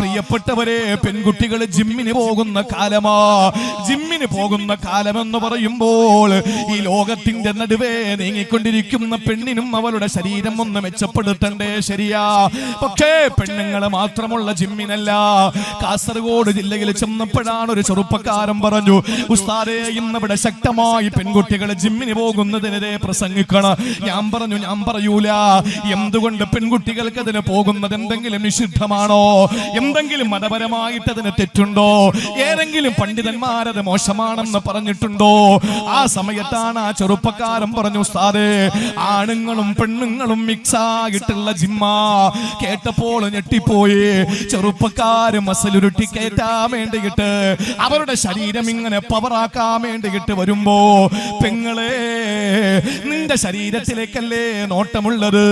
പ്രിയപ്പെട്ടവരെ, പെൺകുട്ടികൾ ജിമ്മിന് പോകുന്ന കാലമാ. ജിമ്മിന് പോകുന്ന കാലമെന്ന് പറയുമ്പോൾ ഈ ലോകത്തിന്റെ നടുവേ നീങ്ങിക്കൊണ്ടിരിക്കുന്ന പെണ്ണിനും അവളുടെ ശരീരം ഒന്ന് മെച്ചപ്പെടുത്തണ്ടേ? ശരിയാ. പക്ഷേ പെണ്ണുങ്ങൾ മാത്രമുള്ള ജിമ്മിനല്ല. കാസർഗോഡ് ജില്ലയിൽ ചെന്നപ്പോഴാണ് ഒരു ചെറുപ്പക്കാരൻ പറഞ്ഞു, ഉസ്താദേ ഇന്നിവിടെ ശക്തമായി പെൺകുട്ടികൾ ജിമ്മിന് പോകുന്നതിനെതിരെ പ്രസംഗിക്കണം. ഞാൻ പറഞ്ഞു, ഞാൻ പറയൂല. എന്തുകൊണ്ട്? പെൺകുട്ടികൾക്ക് അതിന് പോകുന്നത് എന്തെങ്കിലും നിഷിദ്ധമാണോ? എന്തെങ്കിലും മതപരമായിട്ട് അതിന് തെറ്റുണ്ടോ? ഏതെങ്കിലും പണ്ഡിതന്മാരത് മോശമാണെന്ന് പറഞ്ഞിട്ടുണ്ടോ? ആ സമയത്താണ് ആ ചെറുപ്പക്കാരൻ പറഞ്ഞു, ഉസ്താദേ ആണുങ്ങളും പെണ്ണുങ്ങളും മിക്സ് ആയിട്ടുള്ള ജിമ്മാ. കേട്ടപ്പോൾ ഞെട്ടിപ്പോയി. ചെറുപ്പക്കാര് മസിലുരുട്ടി കയറ്റാൻ വേണ്ടിയിട്ട്, അവരുടെ ശരീരം ഇങ്ങനെ പവറാക്കാൻ വേണ്ടിയിട്ട് വരുമ്പോ, പെങ്ങളെ നിന്റെ ശരീരത്തിലേക്കല്ലേ നോട്ടമുള്ളത്?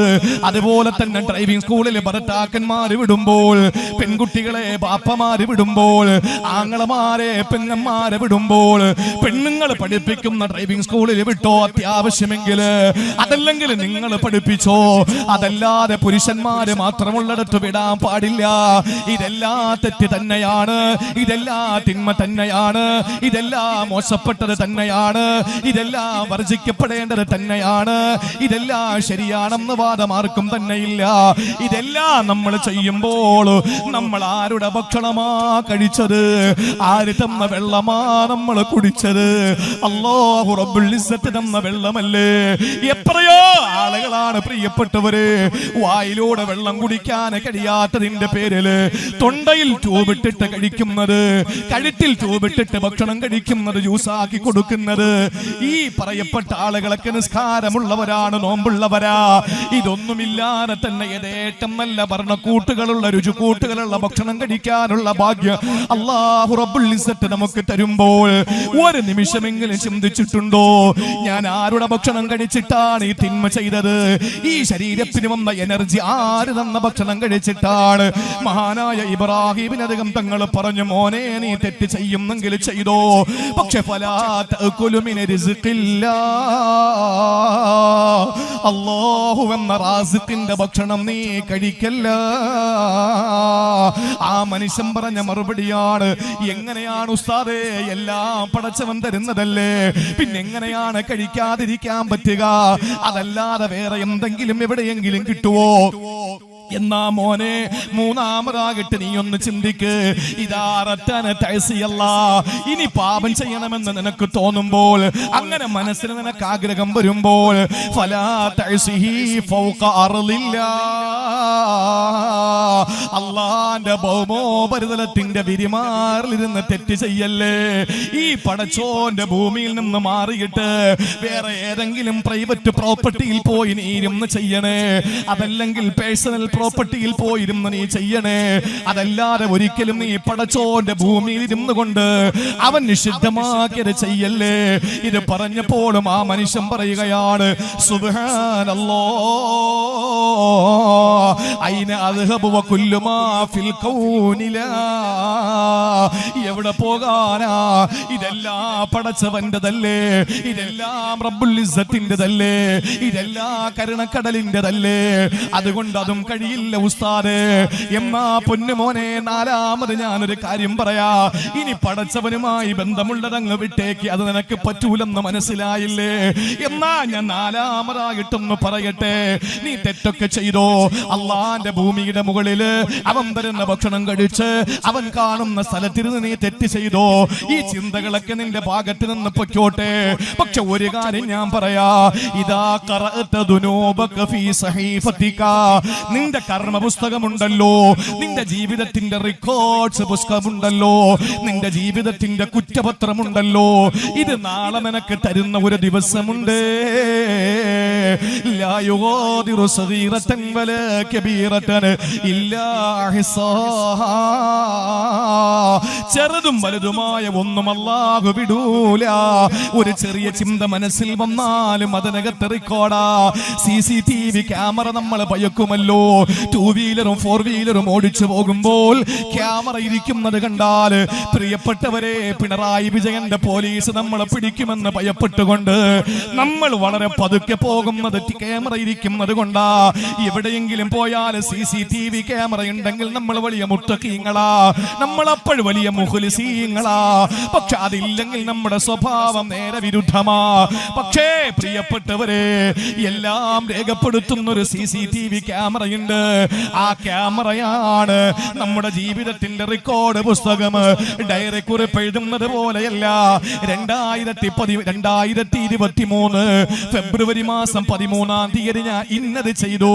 അതുപോലെ തന്നെ ഡ്രൈവിംഗ് സ്കൂളിൽ ഭർത്താക്കന്മാര് വിടുമ്പോൾ, പെൺകുട്ടികളെ ബാപ്പമാര് വിടുമ്പോൾ, ആങ്ങളമാരെ പെങ്ങന്മാരെ വിടുമ്പോൾ, പെണ്ണുങ്ങൾ പഠിപ്പിക്കുന്ന ഡ്രൈവിംഗ് സ്കൂളിൽ വിട്ടോ അത്യാവശ്യമെങ്കിൽ. അതല്ലെങ്കിൽ നിങ്ങൾ പഠിപ്പിച്ചോ. അതല്ലാതെ പുരുഷന്മാര് മാത്രമുള്ളിടത്ത് വിടാൻ പാടില്ല. ഇതെല്ലാം തെറ്റ് തന്നെയാണ്. ഇതെല്ലാം തിന്മ തന്നെയാണ്. ഇതെല്ലാം മോശപ്പെട്ടത് തന്നെയാണ്. ഇതെല്ലാം വർജിക്കപ്പെടേണ്ടത് തന്നെയാണ്. ഇതെല്ലാം ശരിയാണെന്ന് വാദമാർക്കും തന്നെയില്ല. ഇതെല്ലാം നമ്മൾ ചെയ്യുമ്പോൾ നമ്മൾ ആരുടെ ഭക്ഷണമാ കഴിച്ചത്? ആര് തന്ന വെള്ളമാ നമ്മൾ കുടിച്ചത്? അല്ലാഹു റബ്ബുൽ ഇസ്സത്ത് തന്ന വെള്ളമല്ലേ? എത്രയോ ആളുകളാണ് പ്രിയപ്പെട്ടവര് വായിലൂടെ വെള്ളം കുടിക്കാൻ കഴിയാത്തതിന്റെ പേരില് തൊണ്ടയിൽ ട്യൂബിട്ടിട്ട് കഴിക്കുന്നത്, കഴുത്തിൽ ട്യൂബിട്ടിട്ട് ഭക്ഷണം കഴിക്കുന്നത്, ജ്യൂസാക്കി കൊടുക്കുന്നത്. ഈ പറയപ്പെട്ട ആളുകളൊക്കെ നിസ്കാരമുള്ളവരാണ്, നോമ്പുള്ളവരാ. ഇതൊന്നുമില്ലാതെ തന്നെ യഥേഷ്ടം നല്ല ഭരണക്കൂട്ടുകളുള്ള രുചിക്കൂട്ടുകളുള്ള ഭക്ഷണം കഴിക്കാനുള്ള ഭാഗ്യം അല്ലാഹു റബ്ബുൽ ഇസ്സത്ത് നമുക്ക് തരുമ്പോൾ ഒരു നിമിഷമെങ്കിലും ചിന്തിച്ചിട്ടുണ്ടോ, ഞാൻ ആരുടെ ഭക്ഷണം കഴിച്ചിട്ടാണ് ഈ തിന്മ ചെയ്തത്? ഈ ശരീരത്തിന് വന്ന എനർജി ആര് തന്ന ഭക്ഷണം കഴിച്ചിട്ടാണ്? മഹാനായ ഇബ്രാഹിമിന് അധികം തങ്ങൾ പറഞ്ഞു, മോനെ നീ തെറ്റ് ചെയ്യുന്നെങ്കിൽ ചെയ്തോ, പക്ഷെ ഫലാ തഅകുലു മിൻ റിസ്ഖില്ലാ, അല്ലാഹു എന്ന റാസിഖിന്റെ ഭക്ഷണം നീ കഴിക്കല്ല. ആ മനുഷ്യൻ പറഞ്ഞ മറുപടിയാണ്, എങ്ങനെയാണ് ഉസ്താദേ, എല്ലാം പടച്ചവൻ തരുന്നതല്ലേ, പിന്നെ എങ്ങനെയാണ് കഴിക്കാതിരിക്കാൻ പറ്റുക? അതല്ലാതെ വേറെ എന്തെങ്കിലും എവിടെയെങ്കിലും കിട്ടുവോ? എന്നാ മോനെ, മൂന്നാമതാകിട്ട് നീ ഒന്ന് ചിന്തിക്ക്. ഇനി പാപം ചെയ്യണമെന്ന് നിനക്ക് തോന്നുമ്പോൾ, അങ്ങനെ മനസ്സിന് നിനക്ക് ആഗ്രഹം വരുമ്പോൾ, അള്ളാന്റെ ഭൗമോപരിതലത്തിന്റെ വിരിമാറിലിരുന്ന് തെറ്റ് ചെയ്യല്ലേ. ഈ പടച്ചോന്റെ ഭൂമിയിൽ നിന്ന് മാറിയിട്ട് വേറെ ഏതെങ്കിലും പ്രൈവറ്റ് പ്രോപ്പർട്ടിയിൽ പോയി നീ ഇരുന്ന് ചെയ്യണേ. അതല്ലെങ്കിൽ പേഴ്സണൽ പ്രോപ്പർട്ടിയിൽ പോയിരുന്ന് നീ ചെയ്യണേ. അതല്ലാതെ ഒരിക്കലും നീ പടച്ചോന്റെ ഭൂമിയിൽ ഇരുന്നു കൊണ്ട് അവൻ നിഷിദ്ധമാക്കിയത് ചെയ്യല്ലേ. ഇത് പറഞ്ഞപ്പോഴും ആ മനുഷ്യൻ പറയുകയാണ്, സുബ്ഹാനല്ലാഹ്, അയ്ന അദ്ഹബു വകുല്ലു മാ ഫിൽ കൗനിലാ, എവിടെ പോകാനാ? ഇതെല്ലാം പടച്ചവന്റെതല്ലേ, ഇതെല്ലാം റബ്ബുൽ ഇസ്സത്തിന്റെതല്ലേ, ഇതെല്ലാം കരുണക്കടലിന്റെതല്ലേ. അതുകൊണ്ട് അതും കഴിയില്ല ഉസ്താദേ. എന്നാ പൊന്നുമോനെ, നാലാമത് ഞാനൊരു കാര്യം പറയാ. ഇനി പടച്ചവനുമായി ബന്ധമുള്ളതങ്ങ് വിട്ടേക്ക്, അത് നിനക്ക് പറ്റൂലെന്ന് മനസ്സിലായില്ലേ? എന്നാ ഞാൻ നാലാമതായിട്ടൊന്ന് പറയട്ടെ. നീ തെറ്റൊക്കെ ചെയ്തോ, അള്ളാന്റെ ഭൂമിയുടെ മുകളില് അവൻ തരുന്ന ഭക്ഷണം കഴിച്ച് അവൻ കാണുന്ന സ്ഥലത്തിരുന്ന് നീ തെറ്റ് ചെയ്തോ, ഈ ചിന്തകളൊക്കെ നിന്റെ ഭാഗത്ത് നിന്ന് പൊയ്ക്കോട്ടെ. പക്ഷെ ഒരു കാര്യം ഞാൻ പറയാ, ഇതാ ഖറഅത ദുനൂബക ഫീ സഹീഫതിക, നിന്റെ കർമ്മ പുസ്തകമുണ്ടല്ലോ, നിന്റെ ജീവിതത്തിന്റെ റെക്കോർഡ്സ് പുസ്തകമുണ്ടല്ലോ, നിന്റെ ജീവിതത്തിന്റെ കുറ്റപത്രമുണ്ടല്ലോ, ഇത് നാളെ നിനക്ക് തരുന്ന ഒരു ദിവസമുണ്ട്. ലാ യുഗാദിറു സഗീറതൻ വലാ കബീറതൻ ഇല്ലാ അഹ്സാഹാ, ചെറുതും വലുതുമായ ഒന്നും അല്ലാഹു വിടൂല. ഒരു ചെറിയ ചിന്ത മനസ്സിൽ വന്നാലും അതിനകത്ത് റെക്കോർഡാ. CCTV ക്യാമറ നമ്മൾ ഭയക്കുമല്ലോ, ടൂ വീലറും ഫോർ വീലറും ഓടിച്ചു പോകുമ്പോൾ ക്യാമറ ഇരിക്കുന്നത് കണ്ടാൽ പ്രിയപ്പെട്ടവരെ പിണറായി വിജയന്റെ പോലീസ് നമ്മളെ പിടിക്കുമെന്ന് ഭയപ്പെട്ടുകൊണ്ട് നമ്മൾ വളരെ പതുക്കെ പോകുന്നത് ക്യാമറ ഇരിക്കുന്നത് കൊണ്ടാ. എവിടെയെങ്കിലും പോയാൽ CCTV ക്യാമറ ഉണ്ടെങ്കിൽ നമ്മൾ വലിയ മുത്തഖീങ്ങളാ, നമ്മളപ്പോൾ വലിയ മുഖ്ലിസീങ്ങളാ. പക്ഷെ അതില്ലെങ്കിൽ നമ്മുടെ സ്വഭാവം നേരെ വിരുദ്ധമാ. പക്ഷേ പ്രിയപ്പെട്ടവരെ, എല്ലാം രേഖപ്പെടുത്തുന്ന ഒരു CCTV ക്യാമറയുണ്ട്. ആ ക്യാമറയാണ് നമ്മുടെ ജീവിതത്തിന്റെ റെക്കോർഡ് പുസ്തകം. ഡയറി കുറിപ്പ് എഴുതുന്നത് പോലെയല്ല. 2023 ഫെബ്രുവരി മാസം 13-ാം തീയതി ഞാൻ ഇന്നത് ചെയ്തു,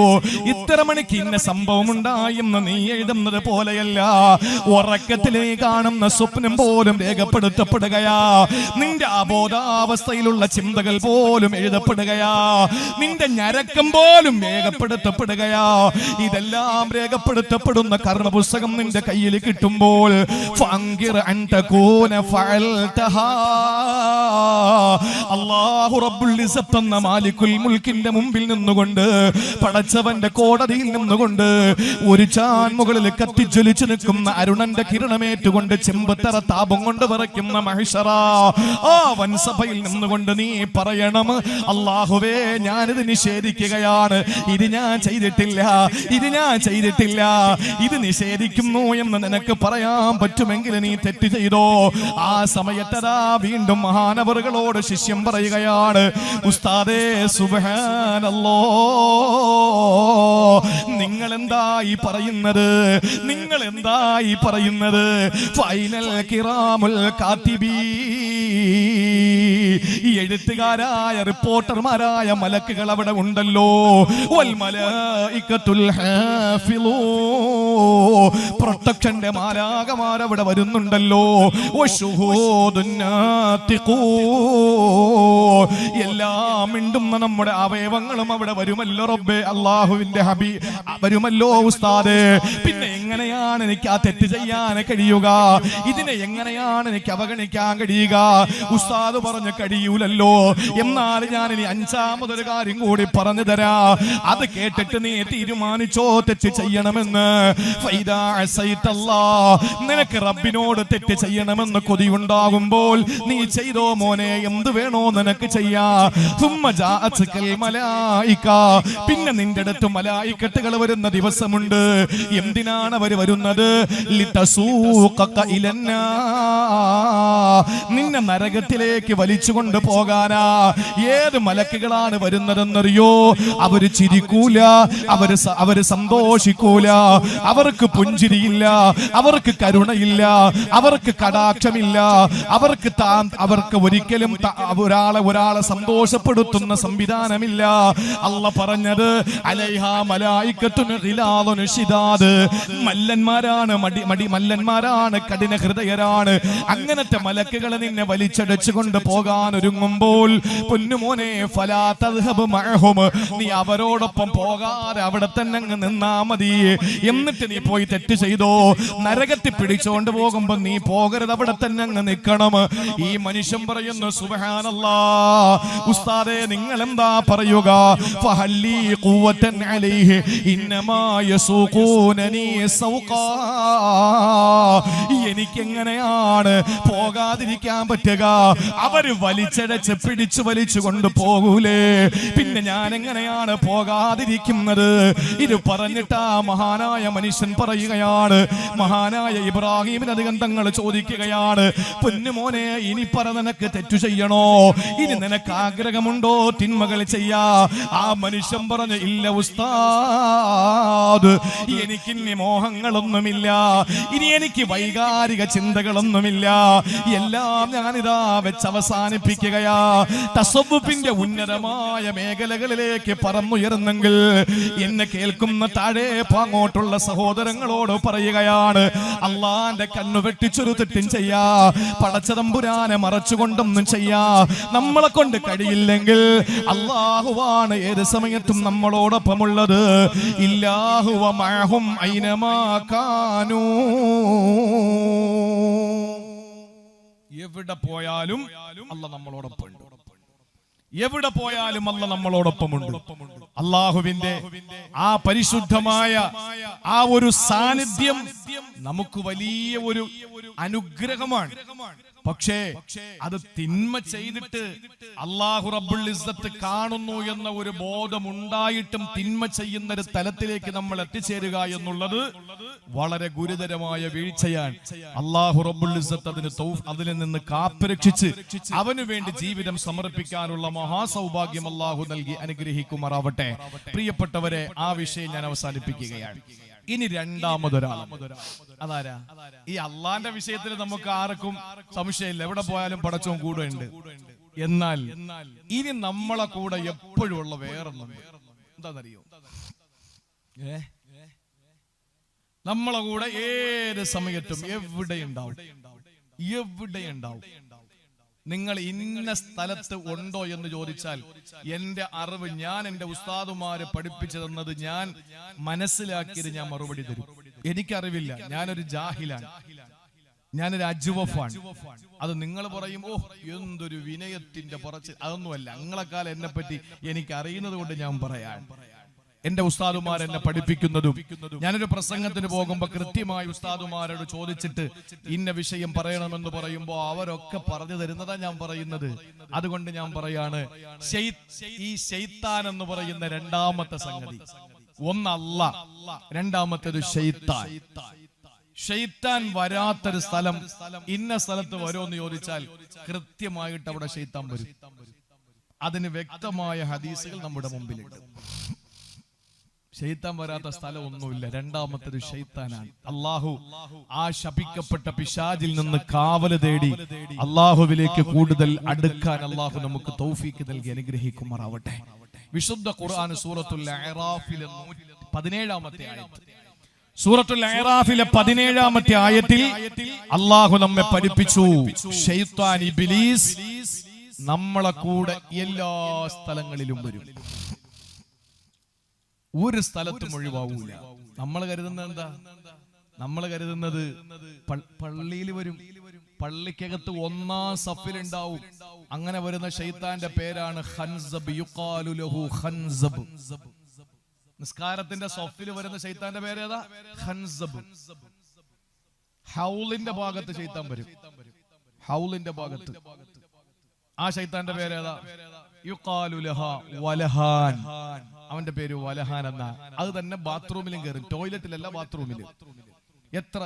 ഇത്ര മണിക്ക് ഇന്ന സംഭവം ഉണ്ടായെന്ന് നീ എഴുതുന്നത് പോലെയല്ല. ഉറക്കത്തിലേ കാണുന്ന സ്വപ്നം പോലും രേഖപ്പെടുത്തപ്പെടുകയാ. നിന്റെ അബോധാവസ്ഥയിലുള്ള ചിന്തകൾ പോലും എഴുതപ്പെടുകയാ. നിന്റെ ഞരക്കം പോലും രേഖപ്പെടുത്തപ്പെടുകയാ. ഇതെല്ലാം രേഖപ്പെടുത്തപ്പെടുന്ന കർമ്മപുസ്തകം നിന്റെ കയ്യിൽ കിട്ടുമ്പോൾ അല്ലാഹു റബ്ബുൽ ഇസ്സത്ത് എന്ന മാലിക്കുൽ മുൽക്കിന്റെ മുമ്പിൽ നിന്നുകൊണ്ട്, പടച്ചവന്റെ കോടതിയിൽ നിന്നുകൊണ്ട്, ഒരു ചാൻ മുകളിൽ കത്തിജ്വലിച്ചു നിൽക്കുന്ന അരുണന്റെ കിരണമേറ്റുകൊണ്ട് ചെമ്പത്തറ താപം കൊണ്ട് വിറയ്ക്കുന്ന മഹ്ശറ, ആ വൻസഭയിൽ നിന്നുകൊണ്ട് നീ പറയണം, അല്ലാഹുവേ ഞാനിത് നിഷേധിക്കുകയാണ്, ഇത് ഞാൻ ചെയ്തിട്ടില്ല, ഇത് ഞാൻ ചെയ്തിട്ടില്ല, ഇത് നിഷേധിക്കുന്നു എന്ന് നിനക്ക് പറയാൻ പറ്റുമെങ്കിൽ നീ തെറ്റ് ചെയ്തോ. ആ സമയത്തതാ വീണ്ടും മഹാനവറുകളോട് ശിഷ്യം പറയുകയാണ്, ഉസ്താദേ സുബ്ഹാനല്ലാഹ്, നിങ്ങൾ എന്തായി പറയുന്നത്, നിങ്ങൾ എന്തായി പറയുന്നത്? ഫൈനൽ കിറാമുൽ കാത്തിബീ, ഈ എഴുത്തുകാരായ റിപ്പോർട്ടർമാരായ മലക്കുകൾ അവിടെ ഉണ്ടല്ലോ. വൽ മലായികത്തുൽ ഹാഫിളൂ, പ്രൊട്ടക്ഷന്റെ മാലാകമാർ അവിടെ വരുന്നുണ്ടല്ലോ. വശുഹൂദുൻ നാതിഖൂ, എല്ലാം മിണ്ടുന്ന നമ്മുടെ അവയവങ്ങളും അവിടെ വരുമല്ലോ റബ്ബേ, അല്ലാഹുവിന്റെ ഹബീബ് വരുമല്ലോ ഉസ്താദേ. പിന്നെ എങ്ങനെയാണ് എനിക്ക് ആ തെറ്റ് ചെയ്യാൻ കഴിയുക? ഇതിനെ എങ്ങനെയാണ് എനിക്ക് അവഗണിക്കാൻ കഴിയുക? ഉസ്താദ് പറഞ്ഞു കഴിയൂലല്ലോ. എന്നാൽ ഞാൻ ഇനി അഞ്ചാമതൊരു കാര്യം കൂടി പറഞ്ഞു തരാ, അത് കേട്ടിട്ട് നീ തീരുമാനിച്ചോ തെറ്റ് ചെയ്യണമെന്ന്. നിനക്ക് റബ്ബിനോട് തെറ്റ് ചെയ്യണമെന്ന് കൊതിയുണ്ടാകുമ്പോൾ നീ ചെയ്തോ മോനെ, എന്ത് വേണോ നിനക്ക് ചെയ്യാ. പിന്നെ നിന്റെ അടുത്ത് മലായിക്കത്തുകൾ വരുന്ന ദിവസമുണ്ട്. എന്തിനാണ് അവർ വരുന്നത്? നിന്നെ നരകത്തിലേക്ക് വലിച്ചുകൊണ്ട് പോകാനാ. ഏത് മലക്കുകളാണ് വരുന്നതെന്നറിയോ? അവര് ചിരിക്കൂല, അവര് സന്തോഷിക്കൂല, അവർക്ക് പുഞ്ചിരിയില്ല, അവർക്ക് കരുണയില്ല, അവർക്ക് കടാക്ഷമില്ല, അവർക്ക് ഒരിക്കലും ഒരാളെ സന്തോഷപ്പെടുത്തുന്ന സംവിധാനമില്ല. അല്ലാഹ് പറഞ്ഞത് അലൈഹാ മലായികത്തുൻ ഗിലാദുൻ ശിദാദ്, മല്ലന്മാരാണ്, മല്ലന്മാരാണ്, കഠിന ഹൃദയരാണ്. അങ്ങനത്തെ മലക്കുകളെ നിന്നെ വലിച്ചടച്ചുകൊണ്ട് പോകാൻ ഒരുങ്ങുമ്പോൾ പൊന്നുമോനെ ഫലാ തദ്ഹബ് മഅഹും, നീ അവരോടൊപ്പം പോകാതെ അവിടെ തന്നെ അങ്ങ് നിന്നാ മതി. എന്നിട്ട് നീ പോയി തെറ്റ് ചെയ്തോ, നരകത്തിൽ പിടിച്ചോണ്ട് പോകുമ്പോ നീ പോകരുത്, അവിടെ തന്നെ അങ്ങ് നിൽക്കണം. ഈ മനുഷ്യൻ പറയുന്നു സുബ്ഹാനല്ലാഹ്, ഉസ്താദേ നിങ്ങൾ എന്താ പറയുക? ഫഹല്ലി ഖുവതൻ അലൈഹി ഇന്നമാ യസൂഖൂനനി സൗഖാ, എനിക്കെങ്ങനെയാണ് പോകാതിരിക്കാൻ പറ്റുക? അവര് വലിച്ചടച്ച് പിടിച്ചു വലിച്ചു കൊണ്ട് പോകൂലേ, പിന്നെ ഞാൻ എങ്ങനെയാണ് പോകാതിരിക്കുന്നത്? ഇത് പറഞ്ഞിട്ട് ആ മഹാനായ മനുഷ്യൻ പറയുകയാണ്, മഹാനായ ഇബ്രാഹിം അധികം തങ്ങൾ ചോദിക്കുകയാണ്, പൊന്നുമോനെ ഇനി പറ, നിനക്ക് തെറ്റു ചെയ്യണോ? ഇനി നിനക്ക് ആഗ്രഹമുണ്ടോ തിന്മകൾ ചെയ്യാ? ആ മനുഷ്യൻ പറഞ്ഞു, ഇല്ല ഉസ്താദ്, എനിക്കിനി മോഹങ്ങളൊന്നുമില്ല, ഇനി എനിക്ക് വൈകാരിക ചിന്തകളൊന്നുമില്ല, എല്ലാം ഞാനിതാ വെച്ച് അവസാനിപ്പിക്കുകയാ. തസവ്വുഫിന്റെ ഉന്നതമായ മേഖലകളിലേക്ക് പറന്നുയർന്നെങ്കിൽ എന്നെ കേൾക്കുന്ന താഴെ അങ്ങോട്ടുള്ള സഹോദരങ്ങളോട് പറയുകയാണ്, അള്ളാന്റെ കണ്ണു വെട്ടിച്ചൊരു തെറ്റും ചെയ്യാ, പടച്ചതമ്പുരാനെ മറച്ചുകൊണ്ടൊന്നും ചെയ്യാ നമ്മളെ കൊണ്ട് കഴിയില്ലെങ്കിൽ അള്ളാഹുവാണ് ഏത് സമയത്തും നമ്മളോടൊപ്പമുള്ളത്. ഇല്ലാഹു വ മഅഹും ഐനമാ കാനൂ, എവിടെ പോയാലും അല്ലാഹ് നമ്മളോടൊപ്പം ഉണ്ട്. എവിടെ പോയാലും അല്ലാഹ് നമ്മളോടൊപ്പമുണ്ട്. അല്ലാഹുവിന്റെ ആ പരിശുദ്ധമായ ആ ഒരു സാന്നിധ്യം നമുക്ക് വലിയ ഒരു അനുഗ്രഹമാണ്. പക്ഷേ അത് തിന്മ ചെയ്തിട്ട് അല്ലാഹു റബ്ബുൽ ഇസ്സത്ത് കാണുന്നു എന്ന ഒരു ബോധമുണ്ടായിട്ടും തിന്മ ചെയ്യുന്ന ഒരു തലത്തിലേക്ക് നമ്മൾ എത്തിച്ചേരുക എന്നുള്ളത് വളരെ ഗുരുതരമായ വീഴ്ചയാണ്. അല്ലാഹു റബ്ബുൽ ഇസ്സത്ത് അതിൽ നിന്ന് കാത്തുരക്ഷിച്ച് അവനു വേണ്ടി ജീവിതം സമർപ്പിക്കാനുള്ള മഹാസൗഭാഗ്യം അല്ലാഹു നൽകി അനുഗ്രഹിക്കുമാറാവട്ടെ. പ്രിയപ്പെട്ടവരെ, ആ വിഷയം ഞാൻ അവസാനിപ്പിക്കുകയാണ്. ഇനി രണ്ടാമതൊരാൾ, അതാരാ? ഈ അള്ളാന്റെ വിഷയത്തിൽ നമുക്ക് ആർക്കും സംശയമില്ല, എവിടെ പോയാലും പടച്ചോൻ കൂടെ ഉണ്ട്. എന്നാൽ ഇനി നമ്മളെ കൂടെ എപ്പോഴും ഉള്ള വേറൊന്നുണ്ട്. എന്താണെന്നറിയോ? നമ്മളെ കൂടെ ഏത് സമയത്തും എവിടെയുണ്ടാവും. നിങ്ങൾ ഇന്ന സ്ഥലത്ത് ഉണ്ടോ എന്ന് ചോദിച്ചാൽ എന്റെ അറിവ്, ഞാൻ എന്റെ ഉസ്താദുമാര് പഠിപ്പിച്ചു തന്നത്, ഞാൻ മനസ്സിലാക്കിയത് ഞാൻ മറുപടി തരും. എനിക്കറിവില്ല, ഞാനൊരു ജാഹിലാണ്, ഞാനൊരു അജ്വഫാണ്. അത് നിങ്ങൾ പറയും, ഓ എന്തൊരു വിനയത്തിന്റെ പറച്ച്. അതൊന്നുമല്ല, നിങ്ങളെക്കാലം എന്നെ പറ്റി എനിക്ക് അറിയുന്നത് കൊണ്ട് ഞാൻ പറയാൻ. എന്റെ ഉസ്താദുമാർ എന്നെ പഠിപ്പിക്കുന്നതും, ഞാനൊരു പ്രസംഗത്തിന് പോകുമ്പോ കൃത്യമായി ഉസ്താദുമാരോട് ചോദിച്ചിട്ട് ഇന്ന വിഷയം പറയണമെന്ന് പറയുമ്പോ അവരൊക്കെ പറഞ്ഞു തരുന്നതാ ഞാൻ പറയുന്നത്. അതുകൊണ്ട് ഞാൻ പറയാണ്, ഈ ശൈത്താൻ എന്ന് പറയുന്ന രണ്ടാമത്തെ സംഗതി, ഒന്നല്ല, രണ്ടാമത്തേത് ശൈത്താൻ. ശൈത്താൻ വരാത്തൊരു സ്ഥലം, ഇന്ന സ്ഥലത്ത് വരുമെന്ന് ചോദിച്ചാൽ കൃത്യമായിട്ട് അവിടെ ശൈത്താൻ വരും. അതിന് വ്യക്തമായ ഹദീസുകൾ നമ്മുടെ മുമ്പിലുണ്ട്. ശൈത്താൻ വരാത്ത സ്ഥലം ഒന്നുമില്ല. രണ്ടാമത്തേത് ശൈത്താനാണ്. അള്ളാഹു ആ ശപിക്കപ്പെട്ട പിശാചിൽ നിന്ന് കാവല് തേടി അള്ളാഹുവിലേക്ക് കൂടുതൽ അടുക്കാൻ അള്ളാഹു നമുക്ക് തൗഫീക്ക് നൽകി അനുഗ്രഹിക്കുമാറാവട്ടെ. വിശുദ്ധ ഖുർആൻ സൂറത്തുൽ അഅറാഫിലെ 17ാമത്തെ ആയത്ത്, സൂറത്തുൽ അഅറാഫിലെ 17ാമത്തെ ആയത്തിൽ അള്ളാഹു നമ്മെ പഠിപ്പിച്ചു, ശൈത്താൻ ഇബ്ലീസ് നമ്മളെ കൂടെ എല്ലാ സ്ഥലങ്ങളിലും വരും, ഒരു സ്ഥലത്തും ഒഴിവാവൂല. നമ്മൾ കരുതുന്നത് എന്താ? നമ്മൾ കരുതുന്നത് പള്ളിയിൽ വരും, പള്ളിക്കകത്ത് ഒന്നാം സഫിലുണ്ടാവും. അങ്ങനെ വരുന്ന ശൈത്താന്റെ പേരാണ് ഖൻസബ്, യുഖാലു ലഹു ഖൻസബ്. നിസ്കാരത്തിന്റെ സഫിൽ വരുന്ന ശൈത്താന്റെ പേരേതാ? ഖൻസബ്. ഹൗലിന്റെ ഭാഗത്ത് ശൈത്താൻ വരും, ഹൗലിന്റെ ഭാഗത്ത്. ആ ശൈത്താന്റെ പേരേതാ? യുഖാലു ലഹാ വലഹാൻ. അവന്റെ പേര് വലഹാൻ എന്നാ. അത് തന്നെ ബാത്റൂമിലും കയറും, ടോയ്ലറ്റിലല്ല, ബാത്റൂമില്.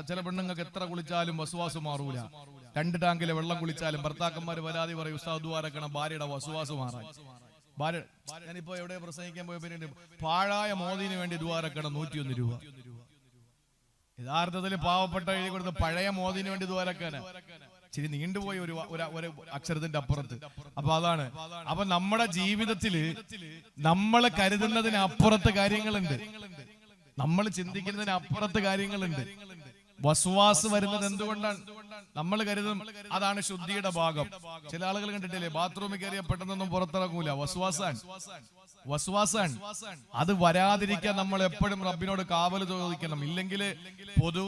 ചില പെണ്ണുങ്ങൾക്ക് എത്ര കുളിച്ചാലും വസുവാസ് മാറൂല. 2 ടാങ്കിലെ വെള്ളം കുളിച്ചാലും ഭർത്താക്കന്മാര് പരാതി പറയും, ഉസ്താദ് ദുആരക്കണം ഭാര്യയുടെ വസുവാസ് മാറാൻ. ഭാര്യ, ഞാനിപ്പോ എവിടെ പ്രസംഗിക്കാൻ പോയ പിന്നെ പാഴായ മോദിന് വേണ്ടി ദുആരക്കണം 101 രൂപ. യഥാർത്ഥത്തിൽ പാവപ്പെട്ട എഴുതി കൊടുത്ത് പഴയ മോദിന് വേണ്ടി ദുആരക്കാനാ. ഇച്ചിരി നീണ്ടുപോയി ഒരു അക്ഷരത്തിന്റെ അപ്പുറത്ത്. അപ്പൊ അതാണ്. അപ്പൊ നമ്മുടെ ജീവിതത്തില് നമ്മൾ കരുതുന്നതിന് അപ്പുറത്ത് കാര്യങ്ങളുണ്ട്, നമ്മൾ ചിന്തിക്കുന്നതിന് അപ്പുറത്ത് കാര്യങ്ങളുണ്ട്. വസ്വാസ് വരുന്നത് എന്തുകൊണ്ടാണ്? നമ്മൾ കരുതും അതാണ് ശുദ്ധിയുടെ ഭാഗം. ചില ആളുകൾ കണ്ടിട്ടില്ലേ, ബാത്റൂമിൽ കയറിയ പെട്ടെന്നൊന്നും പുറത്തിറങ്ങൂല. വസ്വാസാൻ. അത് വരാതിരിക്കാൻ നമ്മൾ എപ്പോഴും റബ്ബിനോട് കാവൽ ചോദിക്കണം. ഇല്ലെങ്കിൽ ഒരു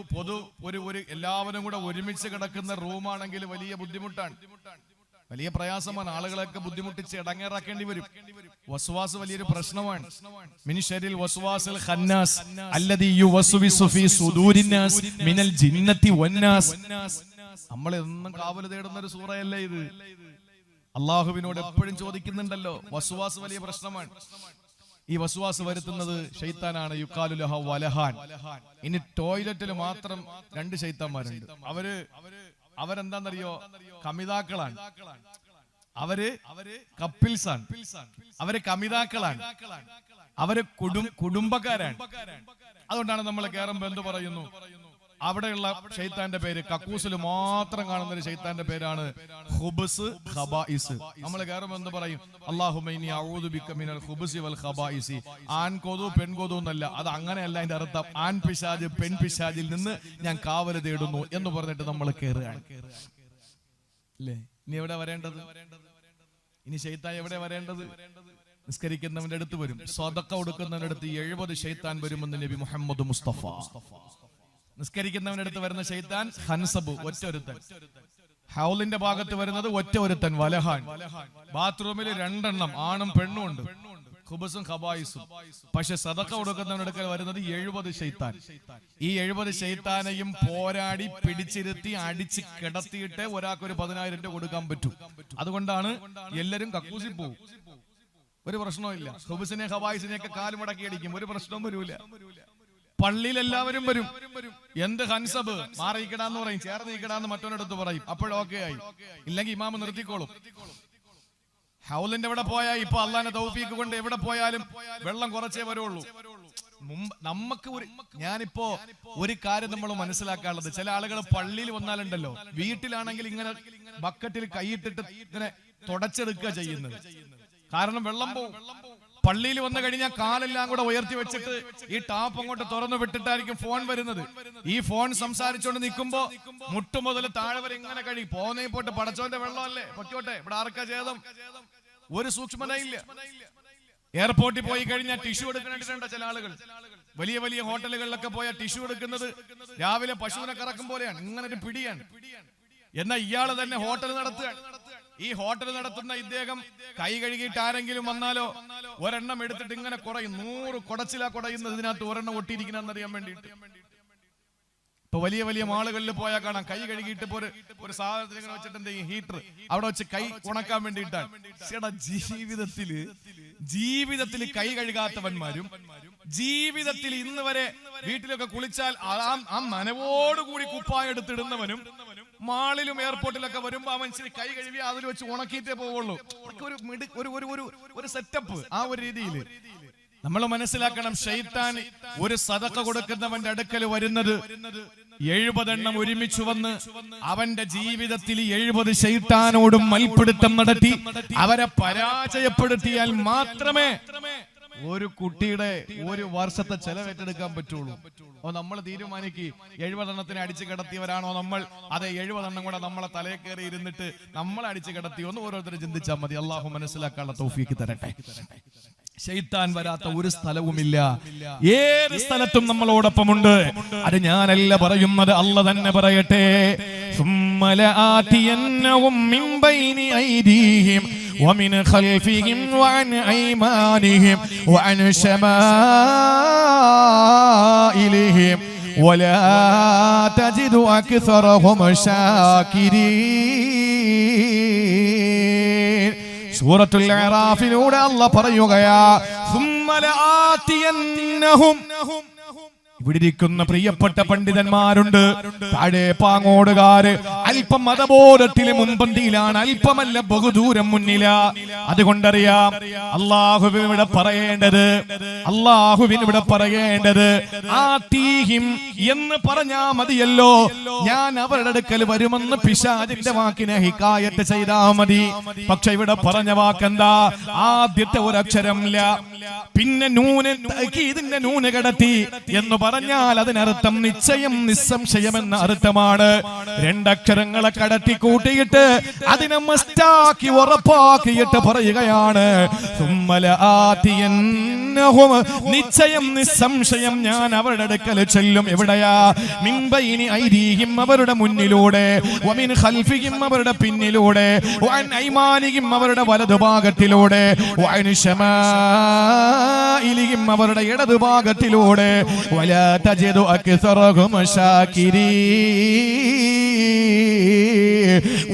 എല്ലാവരും കൂടെ ഒരുമിച്ച് കിടക്കുന്ന റൂമാണെങ്കിൽ വലിയ ബുദ്ധിമുട്ടാണ്, വലിയ പ്രയാസമാണ്. ആളുകളൊക്കെ ബുദ്ധിമുട്ടിച്ച് ഇടങ്ങേറാക്കേണ്ടി വരും. വസ്വാസ് വലിയൊരു പ്രശ്നമാണ്. മിൻ ശർരിൽ വസ്വാസിൽ ഖന്നാസ് അല്ലദീ യുവസ്വിസു ഫീ സുദൂരിന്നാസ് മിനൽ ജിന്നത്തി വന്നാസ്. നമ്മൾ എന്നും കാവൽ തേടുന്ന ഒരു സൂറയല്ലേ ഇത്? അള്ളാഹുവിനോട് എപ്പോഴും ചോദിക്കുന്നുണ്ടല്ലോ. വസ്വാസ് വലിയ പ്രശ്നമാണ്. ഈ വസ്വാസ് വരുത്തുന്നത് ശൈത്താനാണ്. യുഖാലു ലഹു വലഹാൻ. ഇനി ടോയ്ലറ്റിൽ മാത്രം 2 ശൈത്താന്മാരുണ്ട്. അവരെന്താന്നറിയോ? കമിതാക്കളാണ്. അവര് കപ്പിൾസാണ്. അവര് കമിതാക്കളാണ്. അവര് കുടുംബക്കാരാണ്. അതുകൊണ്ടാണ് നമ്മൾ കേറുമ്പോ എന്ത് പറയുന്നു? അവിടെയുള്ള ശൈത്താന്റെ പേര്, കക്കൂസിൽ മാത്രം കാണുന്ന ഒരു ശൈത്താന്റെ പേരാണ് ഖുബ്സ് ഖബായിസ്. നമ്മൾ കയറുമ്പോൾ എന്ത് പറയും? അല്ലാഹുമ്മ ഇന്നി അഊദു ബിക മിനൽ ഖുബ്സി വൽ ഖബായിസി. ആൺകൊതു പെൺകൊതു എന്നല്ല, അത് അങ്ങനെയല്ല അതിന്റെ അർത്ഥം. ആൺ പിശാച് പെൺ പിശാചിൽ നിന്ന് ഞാൻ കാവൽ തേടുന്നു എന്ന് പറഞ്ഞിട്ട് നമ്മൾ കയറുകയാണ്. അല്ലേ? ഇനി എവിടെ വരേണ്ടത്? ഇനി ശൈത്താൻ എവിടെ വരേണ്ടത്? നിസ്കരിക്കുന്നവന്റെ അടുത്ത് വരും, സ്വതക്ക കൊടുക്കുന്നവന്റെ അടുത്ത് 70 ശൈത്താൻ വരുമെന്ന് നബി മുഹമ്മദ് മുസ്തഫ. നിസ്കരിക്കുന്നവന്റെ അടുത്ത് വരുന്ന ശൈത്താൻ ഖൻസബ്, ഒറ്റൊരുത്തൻ. ഹൗലിന്റെ ഭാഗത്ത് വരുന്നത് ഒറ്റ ഒരുത്തൻ വലഹാൻ. ബാത്റൂമിൽ 2 എണ്ണം ആണും പെണ്ണും ഉണ്ട്, ഖുബസും ഖബായിസും. പക്ഷെ സദഖ കൊടുക്കുന്നവനെടുക്കൽ വരുന്നത് 70 ശൈത്താൻ. ഈ 70 ശൈത്താനെയും പോരാടി പിടിച്ചിരുത്തി അടിച്ച് കിടത്തിയിട്ട് ഒരാൾക്ക് ഒരു 10,000 രൂപ കൊടുക്കാൻ പറ്റും. അതുകൊണ്ടാണ് എല്ലാരും കക്കൂസിൽ പോകും, ഒരു പ്രശ്നവും ഇല്ല. ഖുബസിനെ ഖബായിസിനെയൊക്കെ കാല് മടക്കി അടിക്കും, ഒരു പ്രശ്നവും വരൂല. പള്ളിയിൽ എല്ലാവരും വരും. എന്ത് ഹൻസബ് മാറിയിക്കടാന്ന് പറയും, ചേർന്നിക്കടാന്ന് മറ്റൊരിടത്ത് പറയും, അപ്പോഴൊക്കെ ആയി. ഇല്ലെങ്കിൽ ഇമാമ നിർത്തിക്കോളും. ഹൗലിന്റെ എവിടെ പോയാൽ ഇപ്പൊ അള്ളാന്റെ തൗഫീഖ് കൊണ്ട് എവിടെ പോയാലും വെള്ളം കുറച്ചേ വരുള്ളൂ. നമുക്ക് ഞാനിപ്പോ ഒരു കാര്യം നമ്മൾ മനസ്സിലാക്കാനുള്ളത്, ചില ആളുകൾ പള്ളിയിൽ വന്നാലുണ്ടല്ലോ, വീട്ടിലാണെങ്കിൽ ഇങ്ങനെ ബക്കറ്റിൽ കൈയിട്ടിട്ട് ഇങ്ങനെ തുടച്ചെടുക്കുക ചെയ്യുന്നത്. കാരണം വെള്ളം പോവും. പള്ളിയിൽ വന്നു കഴിഞ്ഞാൽ കാലെല്ലാം കൂടെ ഉയർത്തി വെച്ചിട്ട് ഈ ടാപ്പ് അങ്ങോട്ട് തുറന്നു വിട്ടിട്ടായിരിക്കും ഫോൺ വരുന്നത്. ഈ ഫോൺ സംസാരിച്ചുകൊണ്ട് നിൽക്കുമ്പോ മുട്ടുമുതൽ താഴെ വരെ ഇങ്ങനെ കഴിയും. പോന്നേ പോട്ടെ, പടച്ചോന്റെ വെള്ളമല്ലേ, പൊക്കോട്ടെ, ഇവിടെ ആർക്കാ ഛേദം, ഒരു സൂക്ഷ്മതയില്ല. എയർപോർട്ടിൽ പോയി കഴിഞ്ഞാൽ ടിഷ്യൂ എടുക്കുന്നുണ്ട് ചില ആളുകൾ. വലിയ വലിയ ഹോട്ടലുകളിലൊക്കെ പോയാൽ ടിഷ്യൂ എടുക്കുന്നത് രാവിലെ പശുവിനെ കറക്കും പോലെയാണ്, ഇങ്ങനെ ഒരു പിടിയാണ്. എന്നാൽ ഇയാള് തന്നെ ഹോട്ടൽ നടത്തുകയാണ്. ഈ ഹോട്ടൽ നടത്തുന്ന ഇദ്ദേഹം കൈ കഴുകിയിട്ട് ആരെങ്കിലും വന്നാലോ ഒരെണ്ണം എടുത്തിട്ട് ഇങ്ങനെ കുറയും. 100 കുടച്ചിലാ കുടയുന്നത്, ഇതിനകത്ത് ഒരെണ്ണം ഒട്ടിയിരിക്കണമെന്നറിയാൻ വേണ്ടിയിട്ട്. ഇപ്പൊ വലിയ വലിയ മാളുകളിൽ പോയാൽ കാണാം, കൈ കഴുകിയിട്ട് ഒരു സാധനത്തിൽ ഇങ്ങനെ വെച്ചിട്ട് എന്ത് ചെയ്യും, ഹീറ്റർ അവിടെ വെച്ച് കൈ ഉണക്കാൻ വേണ്ടിയിട്ടാണ്. ജീവിതത്തിൽ കൈ കഴുകാത്തവന്മാരും ജീവിതത്തിൽ ഇന്ന് വരെ വീട്ടിലൊക്കെ കുളിച്ചാൽ ആ നനവോടുകൂടി കുപ്പായം എടുത്തിടുന്നവനും മാളിലും എയർപോർട്ടിലൊക്കെ വരുമ്പോ അവൻ ശരി കൈ കഴുകി അതിൽ വെച്ച് ഉണക്കിയിട്ടേ പോവുള്ളൂ. ഒരു സെറ്റപ്പ്. ആ ഒരു രീതിയിൽ നമ്മൾ മനസ്സിലാക്കണം, ശൈത്താൻ ഒരു സദഖ കൊടുക്കുന്നവന്റെ അടുക്കൽ വരുന്നത് 70 എണ്ണം ഒരുമിച്ച് വന്ന് അവന്റെ ജീവിതത്തിൽ 70 ശൈത്താനോടും മൽപ്പിടുത്തം നടത്തി അവരെ പരാജയപ്പെടുത്തിയാൽ മാത്രമേ ഒരു കുട്ടിയുടെ ഒരു വർഷത്തെ ചെലവേറ്റെടുക്കാൻ പറ്റുള്ളൂ. നമ്മൾ തീരുമാനിക്ക് 70 എണ്ണത്തിന് അടിച്ചു കിടത്തിയവരാണോ നമ്മൾ, അതെ 70 എണ്ണം കൂടെ നമ്മളെ തലയിൽ കയറി ഇരുന്നിട്ട് നമ്മളെ അടിച്ചു കിടത്തി ഒന്ന് ഓരോരുത്തർ ചിന്തിച്ചാൽ മതി. അള്ളാഹു മനസ്സിലാക്കാനുള്ള തൗഫീഖ് തരട്ടെ. ശൈത്താൻ വരാത്ത ഒരു സ്ഥലവുമില്ല, ഏത് സ്ഥലത്തും നമ്മളോടൊപ്പമുണ്ട്. അത് ഞാനല്ല പറയുന്നത്, അല്ല തന്നെ പറയട്ടെ. ثم لآتينهم من بين أيديهم ومن خلفهم وعن أيمانهم وعن شمائلهم ولا تجد أكثرهم شاكرين. സൂറത്തുൽ അറാഫിലൂടെ അല്ലാഹ് പറയുകയാ, ثم لآتينهم. ഇവിടെ ഇരിക്കുന്ന പ്രിയപ്പെട്ട പണ്ഡിതന്മാരുണ്ട്, താഴെ പാങ്ങോടുകാര്. അല്പം മതബോധത്തിലെ മുൻപന്തിയിലാണ്, അല്പമല്ല ബഹുദൂരം മുന്നില. അതുകൊണ്ടറിയാം അള്ളാഹുവിനിവിടെ പറയേണ്ടത് ആതീഹിം എന്ന് പറഞ്ഞാ മതിയല്ലോ. ഞാൻ അവരുടെ അടുക്കൽ വരുമെന്ന് പിശാചിന്റെ വാക്കിനെ ഹിക്കായത്ത് ചെയ്താ മതി. പക്ഷെ ഇവിടെ പറഞ്ഞ വാക്കെന്താ? ആദ്യത്തെ ഒരക്ഷരം ല, പിന്നെ ഇതിന്റെ നൂന് കടത്തി എന്ന് പറഞ്ഞാൽ അതിനർത്ഥം നിശ്ചയം, നിസ്സംശയം എന്ന അർത്ഥമാണ്. 2 അക്ഷരങ്ങളെ കടത്തി കൂട്ടിയിട്ട് അതിനെ മസ്റ്റാക്കി ഉറപ്പാക്കിയിട്ട് പറയുകയാണ്, നിശ്ചയം നിസ്സംശയം ഞാൻ അവരുടെ അടുക്കൽ ചെല്ലും. എവിടെയാ? മിൻ ബൈനി ഐദീഹിം, അവരുടെ മുന്നിലൂടെ, വമിൻ ഖൽഫിഹിം, അവരുടെ പിന്നിലൂടെ, വഅൻ ഐമാനിഹിം, അവരുടെ വലതുഭാഗത്തിലൂടെ, വഅൻ ശമാഇലിഹിം, അവരുടെ ഇടതുഭാഗത്തിലൂടെ. വലാ തജിദു അക്സറഹും ശാകിരീൻ.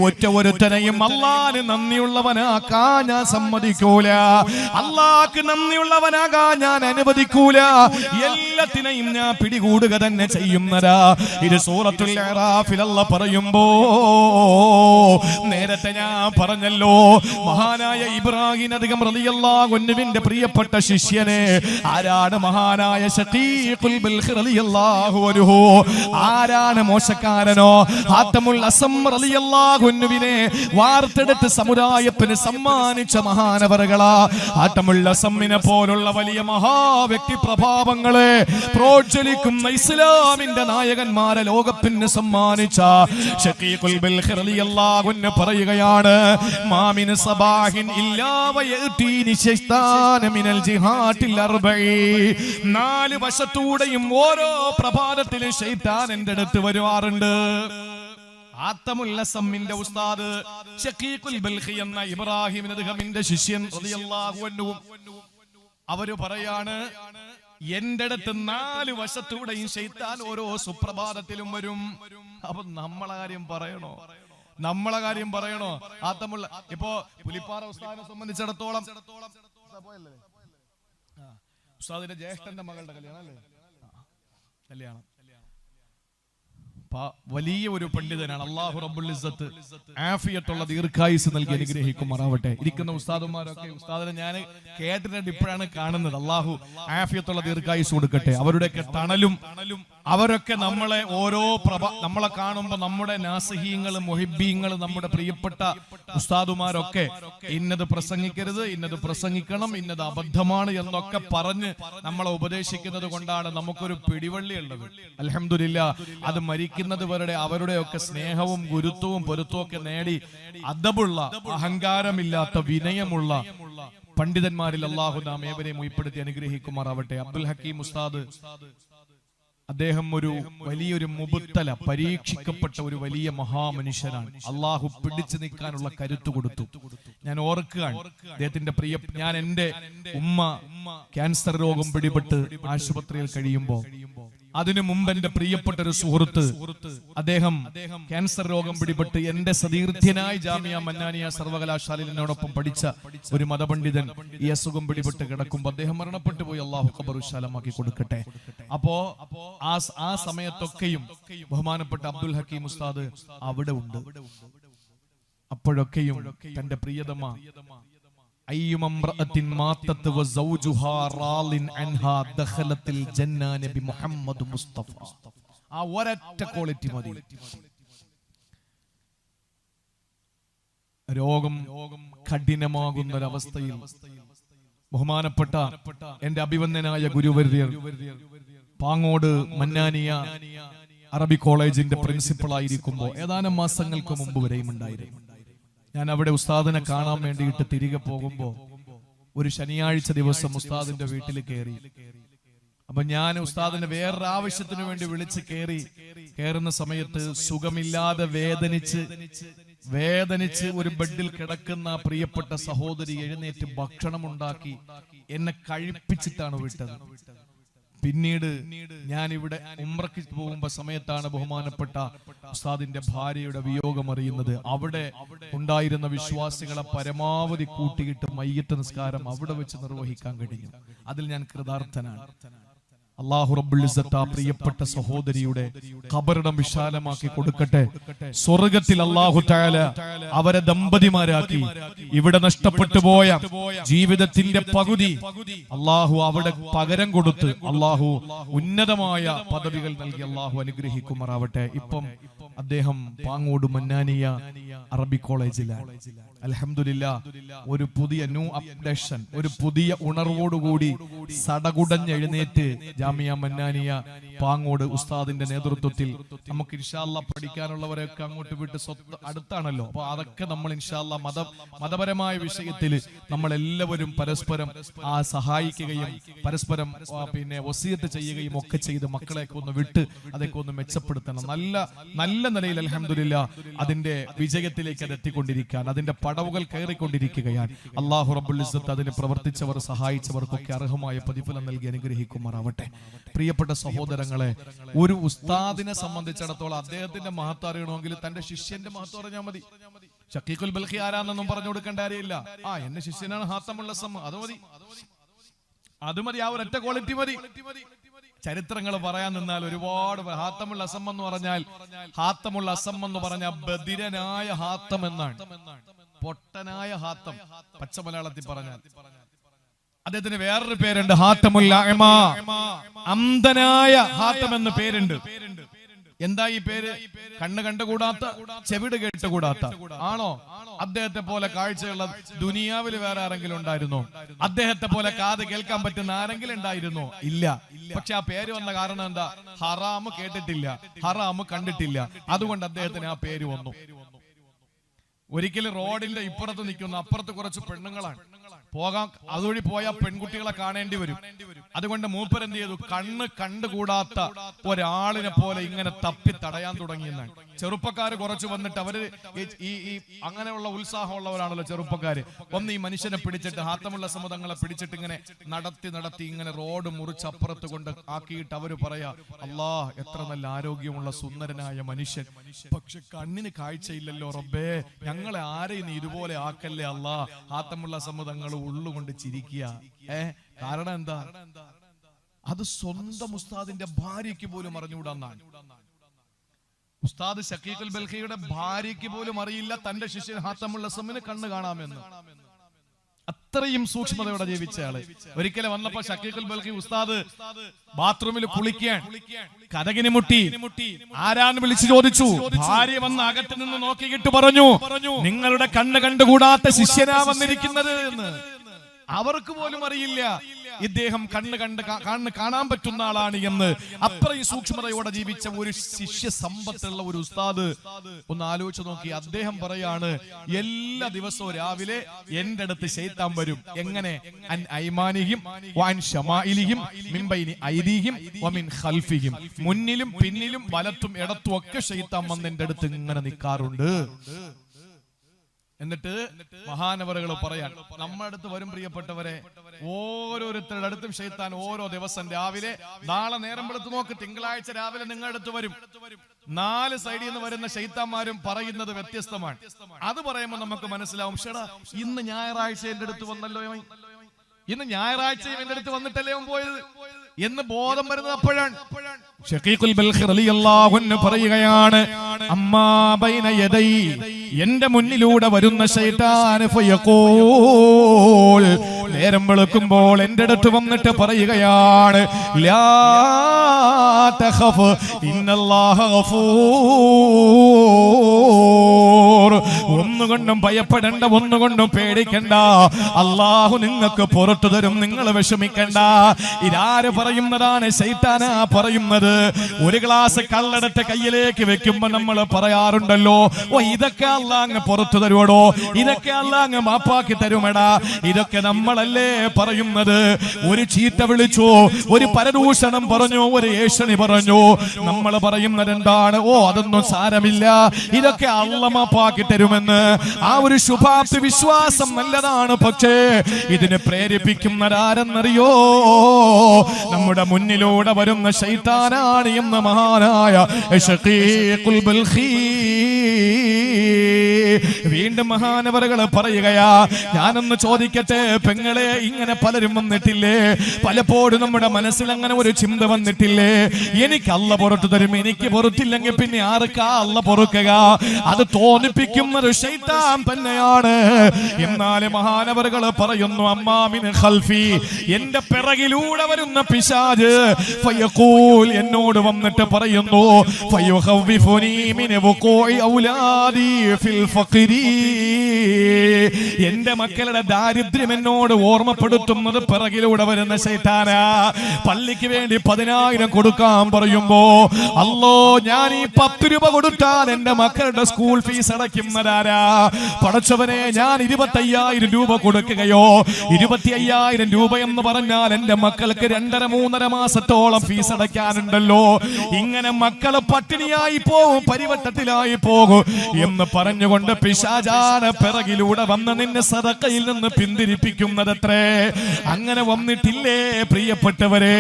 ഒറ്റ ഒരുത്തനെയും അല്ലാഹുവിന് നന്ദിയുള്ളവനാക്കാൻ ഞാൻ സമ്മതിക്കൂല, അല്ലാഹുവിന് നന്ദിയുള്ളവനാകാൻ ഞാൻ അനുവദിക്കൂല. എല്ലാത്തിനെയും ഞാൻ പിടികൂടുക തന്നെ ചെയ്യുന്നതാ. ഇത് സൂറത്തുൽ അറാഫിൽ അല്ലാഹ് പറയുമ്പോ നേരത്തെ ഞാൻ പറഞ്ഞല്ലോ, മഹാനായ ഇബ്രാഹിം അദ്ഹം റളിയല്ലാഹു അൻഹുവിന്റെ പ്രിയപ്പെട്ട ശിഷ്യനെ ആരാണ്? മഹാനായ ശഖീഖുൽ ബൽഖ് റളിയല്ലാഹു അൻഹു. ആരാണ് മോശക്കാരനോ? ഹാത്തമുൽ അസം റളിയല്ലാഹു അൻഹുവിനെ വാർത്തെടുത്ത് സമുദായത്തിന് സമ്മാനിച്ച മഹാനവറുകളാ. ഹാത്തമുൽ അസമിനെ പോലുള്ള വലിയ മഹാവ്യക്തി പ്രഭാവങ്ങളെ പ്രോജ്വലിക്കുന്ന ഇസ്ലാമിന്റെ നായകന്മാരെ ലോകത്തിന് സമ്മാനിച്ച ശഖീഖുൽ ബൽഖ് റളിയല്ലാഹു അൻഹു പറയുകയാണ്, മാമിൻ സബാഹിൻ ഇല്ലാ വയതീനി ശൈത്താന മിനൽ ജിഹാത്തിൽ അർബഈ. 4 വശത്തൂടെയും ഓരോ പ്രഭാതത്തിലും ശൈത്താൻ എൻ്റെ അടുത്ത് വരുവാറുണ്ട്. ആത്തമുൽ അസമിന്റെ ഉസ്താദ് ഷഖീഖുൽ ബൽഖി എന്ന ഇബ്രാഹിം അദ്ഹമിന്റെ ശിഷ്യൻ റളിയല്ലാഹു അൻഹു അവര് പറയാണ്, എന്റെ അടുത്ത് 4 വശത്തൂടെയും ശൈത്താൻ ഓരോ സുപ്രഭാതത്തിലും വരും. അപ്പൊ നമ്മളെ കാര്യം പറയണോ? ആത്തമുള്ള ഇപ്പോ പുലിപ്പാറ ഉസ്താദിനെ സംബന്ധിച്ചിടത്തോളം ഉസ്താദിന്റെ ജ്യേഷ്ഠന്റെ മകളുടെ കല്യാണം അല്ലേ? കല്യാണം വലിയ ഒരു പണ്ഡിതനാണ്. അല്ലാഹു റബ്ബുൽ ഇസ്സത്ത് ആഫിയത്തുള്ള ദീർഘായുസ് നൽകി അനുഗ്രഹിക്കുമാറാവട്ടെ. ഇരിക്കുന്ന ഉസ്താദുമാരൊക്കെ, ഉസ്താദിനെ ഞാൻ കേട്ടിട്ടുണ്ട്, ഇപ്പോഴാണ് കാണുന്നത്. അല്ലാഹു ആഫിയത്തുള്ള ദീർഘായുസ് കൊടുക്കട്ടെ. അവരുടെയൊക്കെ തണലും അവരൊക്കെ നമ്മളെ നമ്മളെ കാണുമ്പോൾ നമ്മുടെ നാസിഹീങ്ങളും മുഹിബ്ബീങ്ങളും നമ്മുടെ പ്രിയപ്പെട്ട ഉസ്താദുമാരൊക്കെ ഇന്നത് പ്രസംഗിക്കരുത്, ഇന്നത് പ്രസംഗിക്കണം, ഇന്നത് അബദ്ധമാണ് എന്നൊക്കെ പറഞ്ഞ് നമ്മളെ ഉപദേശിക്കുന്നത് കൊണ്ടാണ് നമുക്കൊരു പിടിവള്ളി ഉള്ളത്. അൽഹംദുലില്ലാ, അത് മരിക്കുന്നതുവരെ അവരുടെയൊക്കെ സ്നേഹവും ഗുരുത്വവും പൊരുത്തവും ഒക്കെ നേടി അദബുള്ള, അഹങ്കാരമില്ലാത്ത, വിനയമുള്ള പണ്ഡിതന്മാരിൽ അല്ലാഹു നാം ഏവരെയും ഉൾപ്പെടുത്തി അനുഗ്രഹിക്കുമാറാവട്ടെ. അബ്ദുൽ ഹക്കീം ഉസ്താദ് അദ്ദേഹം ഒരു വലിയൊരു മുബത്തല, പരീക്ഷിക്കപ്പെട്ട ഒരു വലിയ മഹാമനുഷ്യനാണ്. അള്ളാഹു പിടിച്ചു നിൽക്കാനുള്ള കരുത്ത് കൊടുത്തു. ഞാൻ ഓർക്കുകയാണ് അദ്ദേഹത്തിന്റെ ഞാൻ എന്റെ ഉമ്മ ക്യാൻസർ രോഗം പിടിപെട്ട് ആശുപത്രിയിൽ കഴിയുമ്പോൾ അതിനു മുമ്പ് എന്റെ പ്രിയപ്പെട്ട ഒരു സുഹൃത്ത്, അദ്ദേഹം ക്യാൻസർ രോഗം പിടിപെട്ട് എന്റെ സതീർത്ഥ്യനായി ജാമിയ മന്നാനിയ സർവകലാശാലയിൽ എന്നോടൊപ്പം പഠിച്ച ഒരു മതപണ്ഡിതൻ ഈ അസുഖം പിടിപെട്ട് കിടക്കുമ്പോൾ അദ്ദേഹം മരണപ്പെട്ടു പോയി. അള്ളാഹു ഖബർ വിശാലമാക്കി കൊടുക്കട്ടെ. അപ്പോ ആ സമയത്തൊക്കെയും ബഹുമാനപ്പെട്ട അബ്ദുൽ ഹക്കീം ഉസ്താദ് അവിടെ ഉണ്ട്. അപ്പോഴൊക്കെയും തന്റെ പ്രിയതമ ആ ഒരൊറ്റ ക്വാളിറ്റി മതി. രോഗം കഠിനമാകുന്നൊരവസ്ഥയിൽ ബഹുമാനപ്പെട്ട എന്റെ അഭിവന്ദനായ ഗുരുവര്യർ പാങ്ങോട് മന്നാനിയ അറബി കോളേജിന്റെ പ്രിൻസിപ്പൾ ആയിരിക്കുമ്പോൾ ഏതാനും മാസങ്ങൾക്ക് മുമ്പ് വരെയും ഉണ്ടായിരുന്നു. ഞാൻ അവിടെ ഉസ്താദിനെ കാണാൻ വേണ്ടിയിട്ട് തിരികെ പോകുമ്പോ ഒരു ശനിയാഴ്ച ദിവസം ഉസ്താദിന്റെ വീട്ടിൽ കയറി. അപ്പൊ ഞാൻ ഉസ്താദിനെ വേറൊരു ആവശ്യത്തിന് വേണ്ടി വിളിച്ച് കയറുന്ന സമയത്ത് സുഖമില്ലാതെ വേദനിച്ച് ഒരു ബെഡിൽ കിടക്കുന്ന പ്രിയപ്പെട്ട സഹോദരി എഴുന്നേറ്റ് ഭക്ഷണം ഉണ്ടാക്കി എന്നെ കഴിപ്പിച്ചിട്ടാണ് വിട്ടത്. പിന്നീട് ഞാൻ ഇവിടെ ഉംറയ്ക്ക് പോകുമ്പോ സമയത്താണ് ബഹുമാനപ്പെട്ട ഉസ്താദിന്റെ ഭാര്യയുടെ വിയോഗം അറിയുന്നത്. അവിടെ ഉണ്ടായിരുന്ന വിശ്വാസികളെ പരമാവധി കൂട്ടിയിട്ട് മയ്യത്ത് നിസ്കാരം അവിടെ വെച്ച് നിർവഹിക്കാൻ കഴിഞ്ഞു. അതിൽ ഞാൻ കൃതാർത്ഥനാണ്. അല്ലാഹു റബ്ബുൽ ഇസ്സത്ത് പ്രിയപ്പെട്ട സഹോദരിയുടെ ഖബറിടം വിശാലമാക്കി കൊടുക്കട്ടെ. സ്വർഗ്ഗത്തിൽ അല്ലാഹു തആല അവരെ ദമ്പതിമാരാക്കി ഇവിടെ നഷ്ടപ്പെട്ടു പോയ ജീവിതത്തിന്റെ പകുതി അല്ലാഹു അവിടെ പകരം കൊടുത്ത് അല്ലാഹു ഉന്നതമായ പദവികൾ നൽകി അല്ലാഹു അനുഗ്രഹിക്കുമാറാവട്ടെ. ഇപ്പം അദ്ദേഹം പാങ്ങോട് മന്നാനിയ അറബി കോളേജിലാണ്. അൽഹംദുലില്ലാ, ഒരു പുതിയ ന്യൂ അപ്ഡേഷൻ, ഒരു പുതിയ ഉണർവോടുകൂടി സടകുടഞ്ഞെഴുന്നേറ്റ് ജാമിയ മന്നാനിയ പാങ്ങോട് ഉസ്താദിന്റെ നേതൃത്വത്തിൽ നമുക്ക് ഇൻഷാ അല്ലാഹ് പഠിക്കാനുള്ളവരെയൊക്കെ അങ്ങോട്ട് വിട്ട് അടുത്താണല്ലോ. അപ്പൊ അതൊക്കെ നമ്മൾ ഇൻഷാ അല്ലാഹ് മതപരമായ വിഷയത്തിൽ നമ്മൾ എല്ലാവരും പരസ്പരം സഹായിക്കുകയും പരസ്പരം വസിയത്ത് ചെയ്യുകയും ഒക്കെ ചെയ്ത് മക്കളെയൊക്കെ ഒന്ന് വിട്ട് അതൊക്കെ ഒന്ന് മെച്ചപ്പെടുത്തണം. നല്ല നിലയിൽ അൽഹംദുലില്ലാ അതിന്റെ വിജയത്തിലേക്ക് അത് എത്തിക്കൊണ്ടിരിക്കാൻ, അതിന്റെ പടവുകൾ കയറിക്കൊണ്ടിരിക്കുകയാണ്. അല്ലാഹു റബ്ബുൽ ഇസ്സത്ത് അതിന് പ്രവർത്തിച്ചവർ സഹായിച്ചവർക്കൊക്കെ അർഹമായ പ്രതിഫലം നൽകി അനുഗ്രഹിക്കുമാറാവട്ടെ. പ്രിയപ്പെട്ട സഹോദരങ്ങളെ, ഒരു ഉസ്താദിനെ സംബന്ധിച്ചിടത്തോളം അദ്ദേഹത്തിന്റെ മഹത്വം അറിയണമെങ്കിൽ തന്റെ ശിഷ്യന്റെ മഹത്വം അറിഞ്ഞാൽ മതി. ഷഖീഖുൽ ബൽഖി ആരാന്നൊന്നും പറഞ്ഞു കൊടുക്കേണ്ട കാര്യമില്ല. എന്റെ ശിഷ്യനാണ് ഹാത്തമുൽ അസം, അത് മതി. ആ ഒരൊറ്റ ക്വാളിറ്റി മതി. ചരിത്രങ്ങൾ പറയാൻ നിന്നാൽ ഒരുപാട്. ഹാത്തമുൽ അസം എന്ന് പറഞ്ഞാൽ ബദിരനായ ഹാത്തം എന്നാണ്, പൊട്ടനായ ഹാത്തം പച്ച മലയാളത്തിൽ പറഞ്ഞാൽ. അദ്ദേഹത്തിന് വേറൊരു പേരുണ്ട്, ഹാത്തമുൽ അഅമ, അന്ധനായ ഹാത്തം എന്ന പേരുണ്ട്. എന്താ ഈ പേര്? കണ്ണ് കണ്ടുകൂടാത്ത, ചെവിട് കേട്ടുകൂടാത്ത ആണോ? അദ്ദേഹത്തെ പോലെ കാഴ്ചയുള്ള ദുനിയാവിൽ വേറെ ആരെങ്കിലും ഉണ്ടായിരുന്നോ? അദ്ദേഹത്തെ പോലെ കാത് കേൾക്കാൻ പറ്റുന്ന ആരെങ്കിലും ഉണ്ടായിരുന്നോ? ഇല്ല. പക്ഷെ ആ പേര് വന്ന കാരണം എന്താ? ഹറാമ് കേട്ടിട്ടില്ല, ഹറാമ് കണ്ടിട്ടില്ല, അതുകൊണ്ട് അദ്ദേഹത്തിന് ആ പേര് വന്നു. ഒരിക്കലും റോഡിന്റെ ഇപ്പുറത്ത് നിൽക്കുന്ന, അപ്പുറത്ത് കുറച്ച് പെണ്ണുങ്ങളാണ്. പോകാം, അതുവഴി പോയാൽ പെൺകുട്ടികളെ കാണേണ്ടി വരും. അതുകൊണ്ട് മൂപ്പർ എന്ത് ചെയ്തു? കണ്ണ് കണ്ടുകൂടാത്ത ഒരാളിനെ പോലെ ഇങ്ങനെ തപ്പി തടയാൻ തുടങ്ങിയെന്നാണ്. ചെറുപ്പക്കാര് കുറച്ച് വന്നിട്ട് അവര് ഈ അങ്ങനെയുള്ള ഉത്സാഹമുള്ളവരാണല്ലോ ചെറുപ്പക്കാര്. ഒന്ന് ഈ മനുഷ്യനെ പിടിച്ചിട്ട്, ഹാത്തമുള്ള സമുദങ്ങളെ പിടിച്ചിട്ട് ഇങ്ങനെ നടത്തി ഇങ്ങനെ റോഡ് മുറിച്ചപ്പുറത്ത് കൊണ്ട് ആക്കിയിട്ട് അവര് പറയാ, അല്ലാ എത്ര നല്ല ആരോഗ്യമുള്ള സുന്ദരനായ മനുഷ്യൻ, പക്ഷെ കണ്ണിന് കാഴ്ചയില്ലല്ലോ റബ്ബേ, ഞങ്ങളെ ആരെയും ഇതുപോലെ ആക്കല്ലേ അല്ലാ. ഹാത്തമുള്ള സമുദങ്ങൾ ഉള്ളുകൊണ്ട് ചിരിക്കുക. കാരണം എന്താ? അത് സ്വന്തം ഉസ്താദിന്റെ ഭാര്യയ്ക്ക് പോലും അറിഞ്ഞുകൂടാന്നാണ്. ഉസ്താദ് ശക്കീഖുൽ ബൽഖിയുടെ ഭാര്യയ്ക്ക് പോലും അറിയില്ല തന്റെ ശിഷ്യൻ ഹാത്തമുൽ അസ്സമിന് കണ്ണ് കാണാമെന്ന്. അത്രയും സൂക്ഷ്മതയോടെ ജീവിച്ചയാള്. ഒരിക്കലും വന്നപ്പോ ശക്കീഖുൽ ബൽഖി ഉസ്താദ് ബാത്റൂമിൽ കുളിക്കാൻ കതകിന് മുട്ടി. ആരാന്ന് വിളിച്ചു ചോദിച്ചു. ഭാര്യ വന്ന് അകത്ത് നിന്ന് നോക്കിയിട്ട് പറഞ്ഞു, നിങ്ങളുടെ കണ്ണ് കണ്ടുകൂടാത്ത ശിഷ്യനാ വന്നിരിക്കുന്നത് എന്ന്. അവർക്ക് പോലും അറിയില്ല ഇദ്ദേഹം കണ്ണ് കാണാൻ പറ്റുന്ന ആളാണ് എന്ന്. അത്രയും സൂക്ഷ്മതയോടെ ജീവിച്ച ഒരു ശിഷ്യ സമ്പത്തുള്ള ഒരു ഉസ്താദ്. ഒന്ന് ആലോചിച്ച് നോക്കി. അദ്ദേഹം പറയാണ്, എല്ലാ ദിവസവും രാവിലെ എന്റെ അടുത്ത് ശൈത്താൻ വരും. എങ്ങനെ? അൻ ഐമാനിഹിം വഅൻ ശമാഇലിഹിം മിൻ ബൈനി ഐദിഹിം വമിൻ ഖൽഫിഹിം. മുന്നിലും പിന്നിലും വലത്തും ഇടത്തും ഒക്കെ ശൈത്താൻ വന്ന് എന്റെ അടുത്ത് ഇങ്ങനെ നിൽക്കാറുണ്ട്. എന്നിട്ട് മഹാനവറുകൾ പറയാൻ, നമ്മുടെ അടുത്ത് വരും പ്രിയപ്പെട്ടവരെ, ഓരോരുത്തരുടെ അടുത്തും ശൈത്താൻ ഓരോ ദിവസം രാവിലെ, നാളെ നേരം വെളുത്ത് നോക്ക്, തിങ്കളാഴ്ച രാവിലെ നിങ്ങളുടെ അടുത്ത് വരും. 4 സൈഡിൽ നിന്ന് വരുന്ന ശൈത്താന്മാരും പറയുന്നത് വ്യത്യസ്തമാണ്. അത് പറയുമ്പോൾ നമുക്ക് മനസ്സിലാവും, ഷെടാ ഇന്ന് ഞായറാഴ്ച എന്റെ അടുത്ത് വന്നല്ലോ, ഇന്ന് ഞായറാഴ്ചയും എന്റെ അടുത്ത് വന്നിട്ടല്ലേ പോയത് എന്ന് ബോധം വരുന്നത് അപ്പോഴാണ്. ശഖീഖുൽ ബൽഖി റളിയല്ലാഹു അൻഹു പറയുകയാണ്, അമ്മാ ബൈന യദൈ, എന്റെ മുന്നിലൂടെ വരുന്ന ശൈത്താൻ ഫയഖൂൽ, നേരം വെളുക്കുമ്പോൾ എന്റെ അടുത്ത് വന്നിട്ട് പറയുകയാണ്, ലാ തഖഫ് ഇന്നല്ലാഹ ഗഫൂർ, ഒന്നുകൊണ്ടും ഭയപ്പെടേണ്ട, ഒന്നുകൊണ്ടും പേടിക്കണ്ട, അല്ലാഹു നിങ്ങൾക്ക് പുറത്തു തരും, നിങ്ങൾ വിഷമിക്കണ്ട. ഇതാര് പറയുന്നതാണ്? ശൈത്താനാ പറയുന്നത്. ഒരു ഗ്ലാസ് കള്ളെടുത്ത് കയ്യിലേക്ക് വെക്കുമ്പോ നമ്മൾ പറയാറുണ്ടല്ലോ, ഓ ഇതൊക്കെ അല്ലാഹ് അങ്ങ് പുറത്തു തരുവടോ, ഇതൊക്കെ അല്ലാഹ് അങ്ങ് മാപ്പാക്കി തരുമെടാ. ഇതൊക്കെ നമ്മളല്ലേ പറയുന്നത്. ഒരു ചീത്ത വിളിച്ചു, ഒരു പരദൂഷണം പറഞ്ഞു, ഒരു ഏഷണി പറഞ്ഞു, നമ്മൾ പറയുന്നത് എന്താണ്? ഓ അതൊന്നും സാരമില്ല, ഇതൊക്കെ അല്ലാഹ് മാപ്പാക്കി തരുമെന്ന്. ആ ഒരു ശുഭാപ്തി വിശ്വാസം നല്ലതാണ്. പക്ഷേ ഇതിനെ പ്രേരിപ്പിക്കുന്നതാരെന്നറിയോ? നമ്മുടെ മുന്നിലൂടെ വരുന്ന ശൈത്താനാണ് എന്ന് മഹാനായ ശഖീഖുൽ ബൽഖി വീണ്ടും മഹാനവറുകൾ പറയുകയാ. ഞാനൊന്ന് ചോദിക്കട്ടെ പെങ്ങളെ, ഇങ്ങനെ പലരും വന്നിട്ടില്ലേ? പലപ്പോഴും നമ്മുടെ മനസ്സിൽ അങ്ങനെ ഒരു ചിന്ത വന്നിട്ടില്ലേ? എനിക്ക് അല്ല പുറത്തു തരും, എനിക്ക് പുറത്തില്ലെങ്കിൽ പിന്നെ ആർക്കാ അല്ല പൊറുക്കുക? അത് തോന്നിപ്പിക്കുന്നത് ശൈത്താൻ തന്നെയാണ്. എന്നാൽ മഹാനവറുകൾ പറയുന്നു, അമ്മാമിൻ ഖൽഫി, എന്റെ പിറകിലൂടെ വരുന്ന പിശാച് ഫയഖൂൽ, എന്നോട് വന്നിട്ട് പറയുന്നു, ഫയുഖവ്വിഫുനി മിൻ വഖൂഇ ഔലാദി ഫിൽ ഫഖരി, എന്റെ മക്കളുടെ ദാരിദ്ര്യം എന്നോട് ഓർമ്മപ്പെടുത്തുന്നത് പിറകിലൂടെ വരുന്ന ശൈത്താനാ. പള്ളിക്ക് വേണ്ടി 10,000 കൊടുക്കാൻ പറയുമ്പോ, അല്ലോ ഞാൻ ഈ 10 രൂപ കൊടുത്താൽ എന്റെ മക്കളുടെ സ്കൂൾ ഫീസ് അടയ്ക്കുന്നതാരാ? പടച്ചവനെ, ഞാൻ 25,000 രൂപ കൊടുക്കുകയോ? 25,000 രൂപ എന്ന് പറഞ്ഞാൽ എന്റെ മക്കൾക്ക് 2.5-3 മാസത്തോളം ഫീസ് അടയ്ക്കാനുണ്ടല്ലോ. ഇങ്ങനെ മക്കള് പട്ടിണിയായി പോകും, പരിവട്ടത്തിലായി പോകും എന്ന് പറഞ്ഞുകൊണ്ട് പിശാചാണ് പിറകിലൂടെ വന്ന് നിന്നെ സദഖയിൽ നിന്ന് പിന്തിരിപ്പിക്കുന്നതത്രേ. അങ്ങനെ വന്നിട്ടില്ലേ പ്രിയപ്പെട്ടവരെ?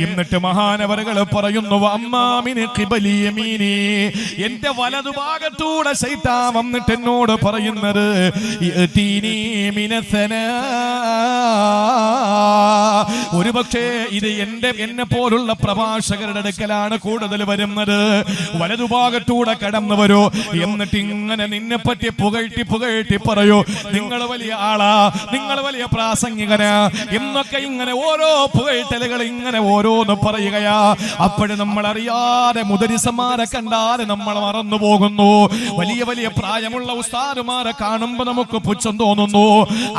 എന്നിട്ട് മഹാനവറുകൾ പറയുന്നു, അമ്മാമിന് ഖിബലി യമീനി, എന്റെ വലതുഭാഗത്തൂടെ ശൈത്താൻ വന്നിട്ട് എന്നോട് പറയുന്നത്, യതീനി മിനസനാ, ഒരുപക്ഷേ ഇത് എന്നെ പോലുള്ള പ്രഭാഷകരുടെ അടുക്കലാണ് കൂടുതൽ വരുന്നത്. വലതുഭാഗത്തൂടെ കടന്നു വരൂ, എന്നിട്ട് ഇങ്ങനെ നിന്നെ പറ്റി പുകഴ്ത്തി പറയൂ, നിങ്ങൾ വലിയ ആളാ, നിങ്ങൾ വലിയ പ്രാസംഗികനാ എന്നൊക്കെ ഇങ്ങനെ ഓരോ പുകഴ്ത്തലുകൾ ഇങ്ങനെ ഓരോന്ന് പറയുകയാ. അപ്പോഴും നമ്മൾ അറിയാതെ മുദരിസന്മാരെ കണ്ടാൽ നമ്മൾ മറന്നു പോകുന്നു. വലിയ വലിയ പ്രായമുള്ള ഉസ്താദുമാരെ കാണുമ്പോ നമുക്ക് പുച്ഛം തോന്നുന്നു.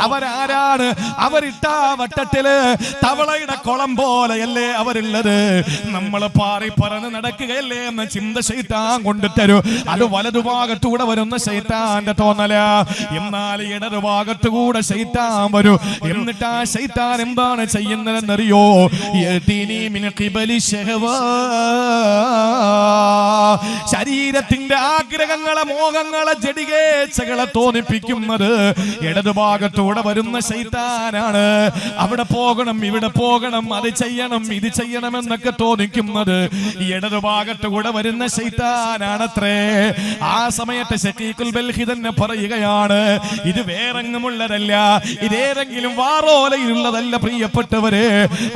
അവരാരാണ്? അവരിട്ട വട്ടത്തില് തവളയുടെ കുളം പോലെയല്ലേ അവരുള്ളത്. നമ്മൾ പാറി പറന്ന് നടക്കുകയല്ലേ എന്ന ചിന്ത ശൈത്താൻ കൊണ്ടുതരൂ. അത് വലതുഭാഗത്തൂടെ വരുന്ന ശൈത്താന്റെ തോന്നല. എന്നാൽ ഇടതുഭാഗത്തുകൂടെ ശൈത്താൻ വരും. എന്നിട്ട് ആ ശൈത്താൻ എന്താണ് ചെയ്യുന്നതെന്നറിയോ? ശരീരത്തിന്റെ ആഗ്രഹങ്ങളെ, മോഹങ്ങളെ, ജഡികേച്ഛകളെ തോന്നിപ്പിക്കുന്നത് ഇടതുഭാഗത്തൂടെ വരുന്ന ശൈത്താനാണ്. അവിടെ പോകണം, ഇവിടെ പോകണം, അത് ചെയ്യണം, ഇത് ചെയ്യണം എന്നൊക്കെ തോന്നിക്കുന്നത് ഇടതുഭാഗത്തുകൂടെ വരുന്ന ശൈത്താനാണത്രേ. ആ സമയത്ത് ശഖീഖുൽ ബൽഖി തന്നെ പറയുകയാണ്, ഇത് വേറെങ്ങുമുള്ളതല്ല, ഇതേതെങ്കിലും വാറോലയിലുള്ളതല്ല പ്രിയപ്പെട്ടവരെ.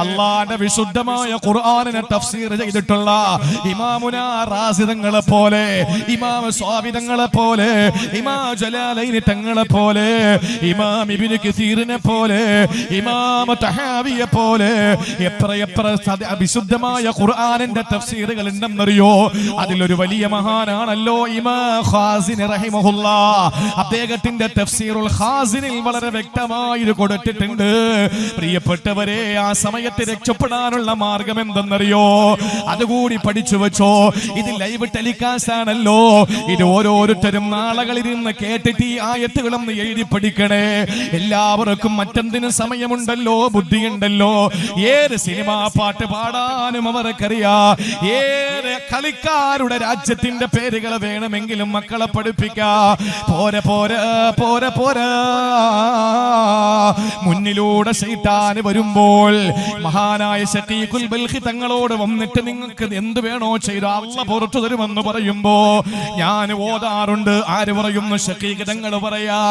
അള്ളാന്റെ വിശുദ്ധമായ ഖുർആനിനെ തഫ്സീർ ചെയ്തിട്ടുള്ള ഇമാമുന റാസി തങ്ങളെ പോലെ, ഇമാം സ്വാബി തങ്ങളെ പോലെ, ഇമാം ജലാലൈനി തങ്ങളെ പോലെ, ഇമാം ഇബ്നു കസീറിനെ പോലെ, ഇമാം തഹാവിയെ പോലെ എത്ര വിശുദ്ധമായ ഖുർആനിന്റെ തഫ്സീറുകൾ ഉണ്ടെന്നറിയോ? അതിലൊരു വലിയ മഹാനാണല്ലോ ഇമാം ഖാസിനി റഹിമഹുല്ലാഹ്. അദ്ദേഹത്തിന്റെ തഫ്സീറുൽ ഖാസിനിൽ വളരെ വ്യക്തമായി ഇത് കൊടുത്തിട്ടുണ്ട്. പ്രിയപ്പെട്ടവരെ, ആ സമയത്ത് രക്ഷപ്പെടാനുള്ള മാർഗം എന്തെന്നറിയോ? അതുകൂടി പഠിച്ചു വെച്ചോ. ഇത് ലൈവ് ടെലികാസ്റ്റ് ആണല്ലോ. ഇത് ഓരോരുത്തരും നാളകളിരുന്ന് കേട്ടിട്ട് ഈ ആയത്തുകളൊന്ന് എഴുതി പഠിക്കണേ. എല്ലാവർക്കും മറ്റെന്തിനും സമയമുണ്ടല്ലോ, ബുദ്ധിയുണ്ടല്ലോ. ഏത് സിനിമാ പാട്ട് പാടാനും അവർക്കറിയാം. ഏത് കളിക്കാരുടെ രാജ്യത്തിന്റെ പേരുകൾ വേണമെങ്കിലും മക്കളെ പഠിപ്പിക്കാ. പോരെ പോരെ പോരെ പോരാ. മുന്നിലൂടെ ശൈത്താൻ വരുമ്പോൾ മഹാനായ ശഖീഖുൽ ബൽഖി തങ്ങളോട് വന്നിട്ട് നിങ്ങൾക്ക് എന്ത് വേണോ ചെയ്തോ അല്ലാഹ് പുറത്തു തരുമെന്ന് പറയുമ്പോ ഞാൻ ഓതാറുണ്ട്. ആര് പറയുന്നു? ശഖീഖ് തങ്ങൾ പറയാ,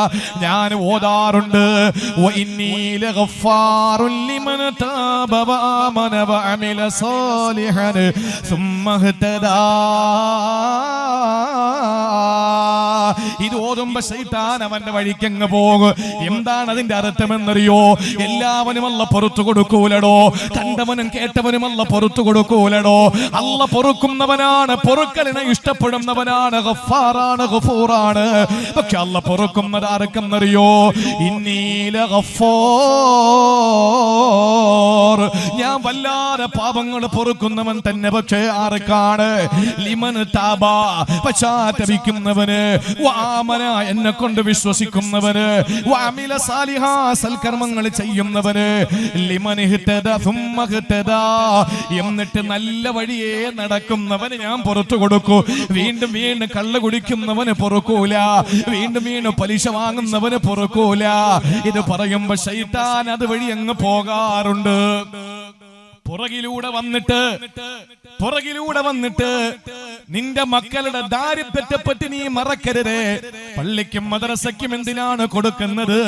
ഞാൻ ഓതാറുണ്ട്. വഇന്നീ ലഗഫാറുൽ ലിമൻ താബ വആമന വഅമില സാലിഹൻ സുമ്മ ഇഹ്തദാ. ഇത് ഓതുമ്പോ ശൈത്താൻ അവന്റെ വഴിക്കങ്ങ് പോകും. എന്താണ് അതിന്റെ അർത്ഥമെന്നറിയോ? എല്ലാവനും അല്ല പുറത്തു കൊടുക്കൂലടോ. കണ്ടവനും കേട്ടവനും അല്ല പുറത്തു കൊടുക്കൂലടോ. അല്ല പൊറുക്കുന്നവനാണ്, പൊറുക്കലിനെ ഇഷ്ടപ്പെടുന്നവനാണ്, ഗഫാറാണ്, ഗഫൂറാണ്. പക്ഷെ അല്ല പൊറുക്കുന്നത് ആർക്കെന്നറിയോ? ഇന്നീല ഗഫാർ, ഞാൻ വല്ലാതെ പാപങ്ങൾ പൊറുക്കുന്നവൻ തന്നെ. പക്ഷേ ആർക്കാണ്? ലിമൻ താബ, പശ്ചാത്തപിക്കുന്നവന്, വആമന, എന്നെ കൊണ്ട് വിശ്വസിക്കുന്നവന്, വഅമില സാലിഹാ, സൽക്കർമ്മങ്ങൾ ചെയ്യുന്നവന്, ലിമൻ ഇഹ്തദാ സുമ്മ ഇഹ്തദാ, എന്നിട്ട് നല്ല വഴിയേ നടക്കുന്നവന് ഞാൻ പുറത്തു കൊടുക്കൂ. വീണ്ടും വീണ്ടും കള്ള് കുടിക്കുന്നവന് പൊറുക്കൂല, വീണ്ടും വീണ്ടും പലിശ വാങ്ങുന്നവന് പൊറുക്കൂല. ഇത് പറയുമ്പോ ശൈത്താൻ അതുവഴി അങ്ങ് പോകാറുണ്ട്. പുറകിലൂടെ വന്നിട്ട് നിന്റെ മക്കളുടെ ദാരിദ്ര്യത്തെ പറ്റി നീ മറക്കരുത്. പള്ളിക്കും മദ്രസയ്ക്കും എന്തിനാണ് കൊടുക്കുന്നത്?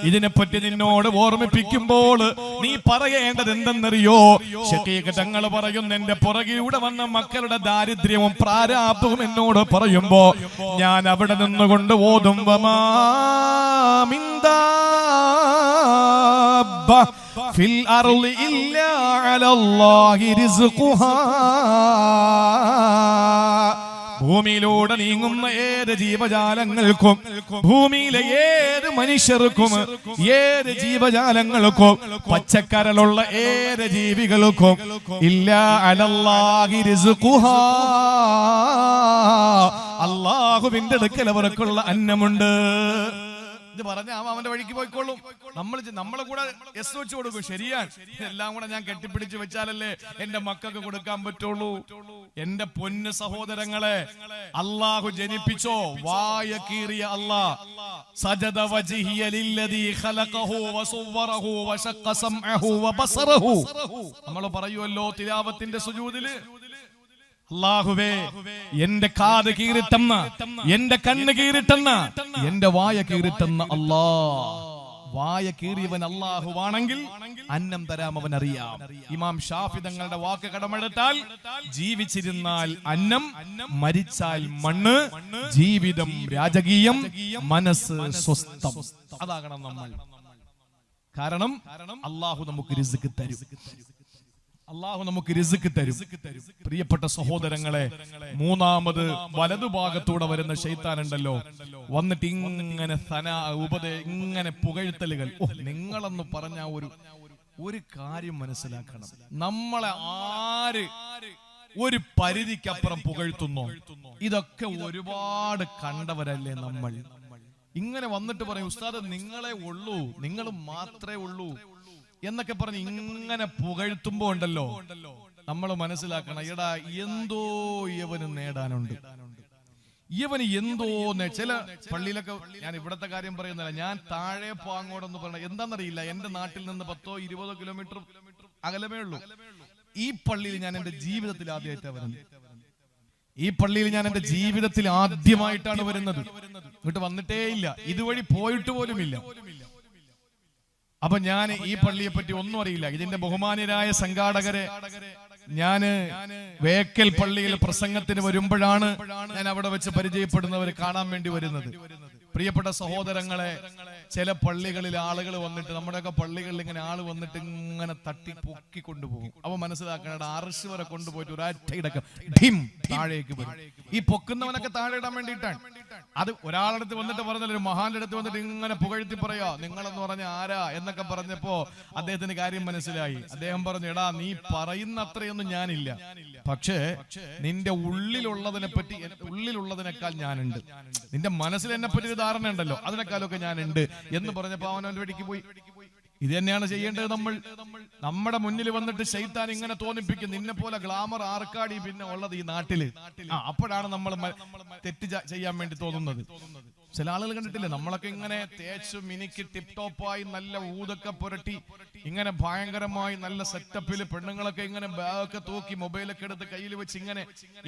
ഇതിനെപ്പറ്റി നിന്നോട് ഓർമ്മിപ്പിക്കുമ്പോൾ നീ പറയേണ്ടത് എന്തെന്നറിയോ? ശഖീഖ് തങ്ങൾ പറയുന്നു, എന്റെ പുറകിലൂടെ വന്ന മക്കളുടെ ദാരിദ്ര്യവും പ്രാരാബ്ദവും എന്നോട് പറയുമ്പോ ഞാൻ അവിടെ നിന്നുകൊണ്ട് ഓതും, വമാ മിൻ ദാബ്ബ ഫിൽ അർളി ഇല്ലാ അലല്ലാഹി റിസ്ഖുഹാ. ഭൂമിയിലൂടെ നീങ്ങുന്ന ഏത് ജീവജാലങ്ങൾക്കും, ഭൂമിയിലെ ഏത് മനുഷ്യർക്കും, ഏത് ജീവജാലങ്ങൾക്കും, പച്ചക്കരലുള്ള ഏത് ജീവികൾക്കും ഇല്ലാ അലല്ലാഹി റിസ്ഖുഹാ, അല്ലാഹുവിന്റെ അടുക്കൽ അവർക്കുള്ള അന്നമുണ്ട്. ഇത് പറഞ്ഞ അവന്റെ വഴിക്ക് പോയിക്കോളും. നമ്മളെ കൂടെ എസ് വെച്ച് കൊടുക്കും. ശരിയാണ്, എല്ലാം കൂടെ ഞാൻ കെട്ടിപ്പിടിച്ച് വെച്ചാലല്ലേ എന്റെ മക്കൾക്ക് കൊടുക്കാൻ പറ്റുള്ളൂ. എന്റെ പൊന്ന് സഹോദരങ്ങളെ, അള്ളാഹു ജനിപ്പിച്ചോ? വായ കീറിയ അല്ലാഹ്. സജദ വജ്ഹിയ ലില്ലദീ ഖലഖഹു വസവ്വറഹു വശഖ സംഅഹു വബസറഹു. നമ്മൾ പറയുമല്ലോ തിലാവത്തിന്റെ സുജൂദില്, അല്ലാഹുവേ എന്റെ കാത് കീറിത്തന്ന, എന്റെ കണ്ണ് കീറിത്തന്ന, എന്റെ വായ കീറിത്തന്ന അല്ലാഹ്. വായ കീറിയവൻ അല്ലാഹുവാണെങ്കിൽ അന്നം തരാം അവൻ അറിയാം. ഇമാം ഷാഫി തങ്ങളുടെ വാക്ക് കടമെടുത്താൽ, ജീവിച്ചിരുന്നാൽ അന്നം, മരിച്ചാൽ മണ്ണ്, ജീവിതം രാജകീയം, മനസ്സ് സ്വസ്ഥം. അതാകണം നമ്മൾ. കാരണം അല്ലാഹു നമുക്ക് റിസ്ക് തരും. അള്ളാഹു നമുക്ക് റിസ്ക് തരും. പ്രിയപ്പെട്ട സഹോദരങ്ങളെ, മൂന്നാമത് വലതുഭാഗത്തൂടെ വരുന്ന ശൈത്താൻ ഉണ്ടല്ലോ, വന്നിട്ട് ഇങ്ങനെ ഇങ്ങനെ പുകഴ്ത്തലുകൾ. നിങ്ങളെന്ന് പറഞ്ഞ ഒരു കാര്യം മനസ്സിലാക്കണം. നമ്മളെ ആര് ഒരു പരിധിക്കപ്പുറം പുകഴ്ത്തുന്നോ? ഇതൊക്കെ ഒരുപാട് കണ്ടവരല്ലേ നമ്മൾ. ഇങ്ങനെ വന്നിട്ട് പറയും ഉസ്താദ് നിങ്ങളെ ഉള്ളൂ, നിങ്ങൾ മാത്രമേ ഉള്ളൂ എന്നൊക്കെ പറഞ്ഞ് ഇങ്ങനെ പുകഴ്ത്തുമ്പോ ഉണ്ടല്ലോ, നമ്മൾ മനസ്സിലാക്കണം, എടാ എന്തോ ഇവന് നേടാനുണ്ട്, ഇവന് എന്തോ. ചില പള്ളിയിലൊക്കെ, ഞാൻ ഇവിടത്തെ കാര്യം പറയുന്നില്ല, ഞാൻ താഴെ പാങ്ങോടെന്ന് പറഞ്ഞ എന്താണെന്നറിയില്ല, എന്റെ നാട്ടിൽ നിന്ന് 10-20 കിലോമീറ്റർ അകലമേ ഉള്ളൂ. ഈ പള്ളിയിൽ ഞാൻ എന്റെ ജീവിതത്തിൽ ആദ്യമായിട്ടാണ് വരുന്നത്. ഈ പള്ളിയിൽ ഞാൻ എന്റെ ജീവിതത്തിൽ ആദ്യമായിട്ടാണ് വരുന്നത്. ഇങ്ങോട്ട് വന്നിട്ടേ ഇല്ല, ഇതുവഴി പോയിട്ട് പോലുമില്ല. അപ്പൊ ഞാൻ ഈ പള്ളിയെ പറ്റി ഒന്നും അറിയില്ല. ഇതിന്റെ ബഹുമാന്യരായ സംഘാടകരെ ഞാന് വേക്കൽ പള്ളിയിൽ പ്രസംഗത്തിന് വരുമ്പോഴാണ് ഞാൻ അവിടെ വെച്ച് പരിചയപ്പെടുന്നവരെ കാണാൻ വേണ്ടി വരുന്നത്. പ്രിയപ്പെട്ട സഹോദരങ്ങളെ, ചില പള്ളികളിൽ ആളുകൾ വന്നിട്ട്, നമ്മുടെയൊക്കെ പള്ളികളിൽ ഇങ്ങനെ ആള് വന്നിട്ട് ഇങ്ങനെ തട്ടി പൊക്കി കൊണ്ടുപോകും. അപ്പൊ മനസ്സിലാക്കണം, അർശ് വരെ കൊണ്ടുപോയിട്ട് ഒരൊറ്റയിടക്കം താഴേക്ക് വരും. ഈ പൊക്കുന്നവനൊക്കെ താഴെ ഇടാൻ വേണ്ടിയിട്ടാണ്. അത് ഒരാളടുത്ത് വന്നിട്ട് പറഞ്ഞാൽ, ഒരു മഹാന്റെ അടുത്ത് വന്നിട്ട് ഇങ്ങനെ പുകഴ്ത്തി പറയാ, നിങ്ങളെന്ന് പറഞ്ഞ ആരാ എന്നൊക്കെ പറഞ്ഞപ്പോ അദ്ദേഹത്തിന് കാര്യം മനസ്സിലായി. അദ്ദേഹം പറഞ്ഞു, എടാ നീ പറയുന്ന അത്രയൊന്നും ഞാനില്ല, പക്ഷേ നിന്റെ ഉള്ളിലുള്ളതിനേക്കാൾ ഞാനുണ്ട്, നിന്റെ മനസ്സിൽ എന്നെ പറ്റി ഒരു ധാരണ ഉണ്ടല്ലോ, അതിനേക്കാളൊക്കെ ഞാനുണ്ട് എന്ന് പറഞ്ഞപ്പോ അവനവന്റെ വെടിക്ക് പോയി. ഇത് തന്നെയാണ് ചെയ്യേണ്ടത്. നമ്മുടെ മുന്നിൽ വന്നിട്ട് ശൈത്താൻ ഇങ്ങനെ തോന്നിപ്പിക്കും, നിന്നെ പോലെ ഗ്ലാമർ ആർക്കാടി പിന്നെ ഉള്ളത് ഈ നാട്ടില്. അപ്പോഴാണ് നമ്മൾ തെറ്റ് ചെയ്യാൻ വേണ്ടി തോന്നുന്നത്. ചില ആളുകൾ കണ്ടിട്ടില്ലേ, നമ്മളൊക്കെ ഇങ്ങനെ തേച്ചു മിനിക്ക് ടിപ് ടോപ്പായി നല്ല ഊതൊക്കെ പുരട്ടി ഇങ്ങനെ ഭയങ്കരമായി നല്ല സെറ്റപ്പില് പെണ്ണുങ്ങളൊക്കെ ഇങ്ങനെ ബാഗൊക്കെ തൂക്കി മൊബൈലൊക്കെ എടുത്ത് കയ്യിൽ വെച്ച് ഇങ്ങനെ.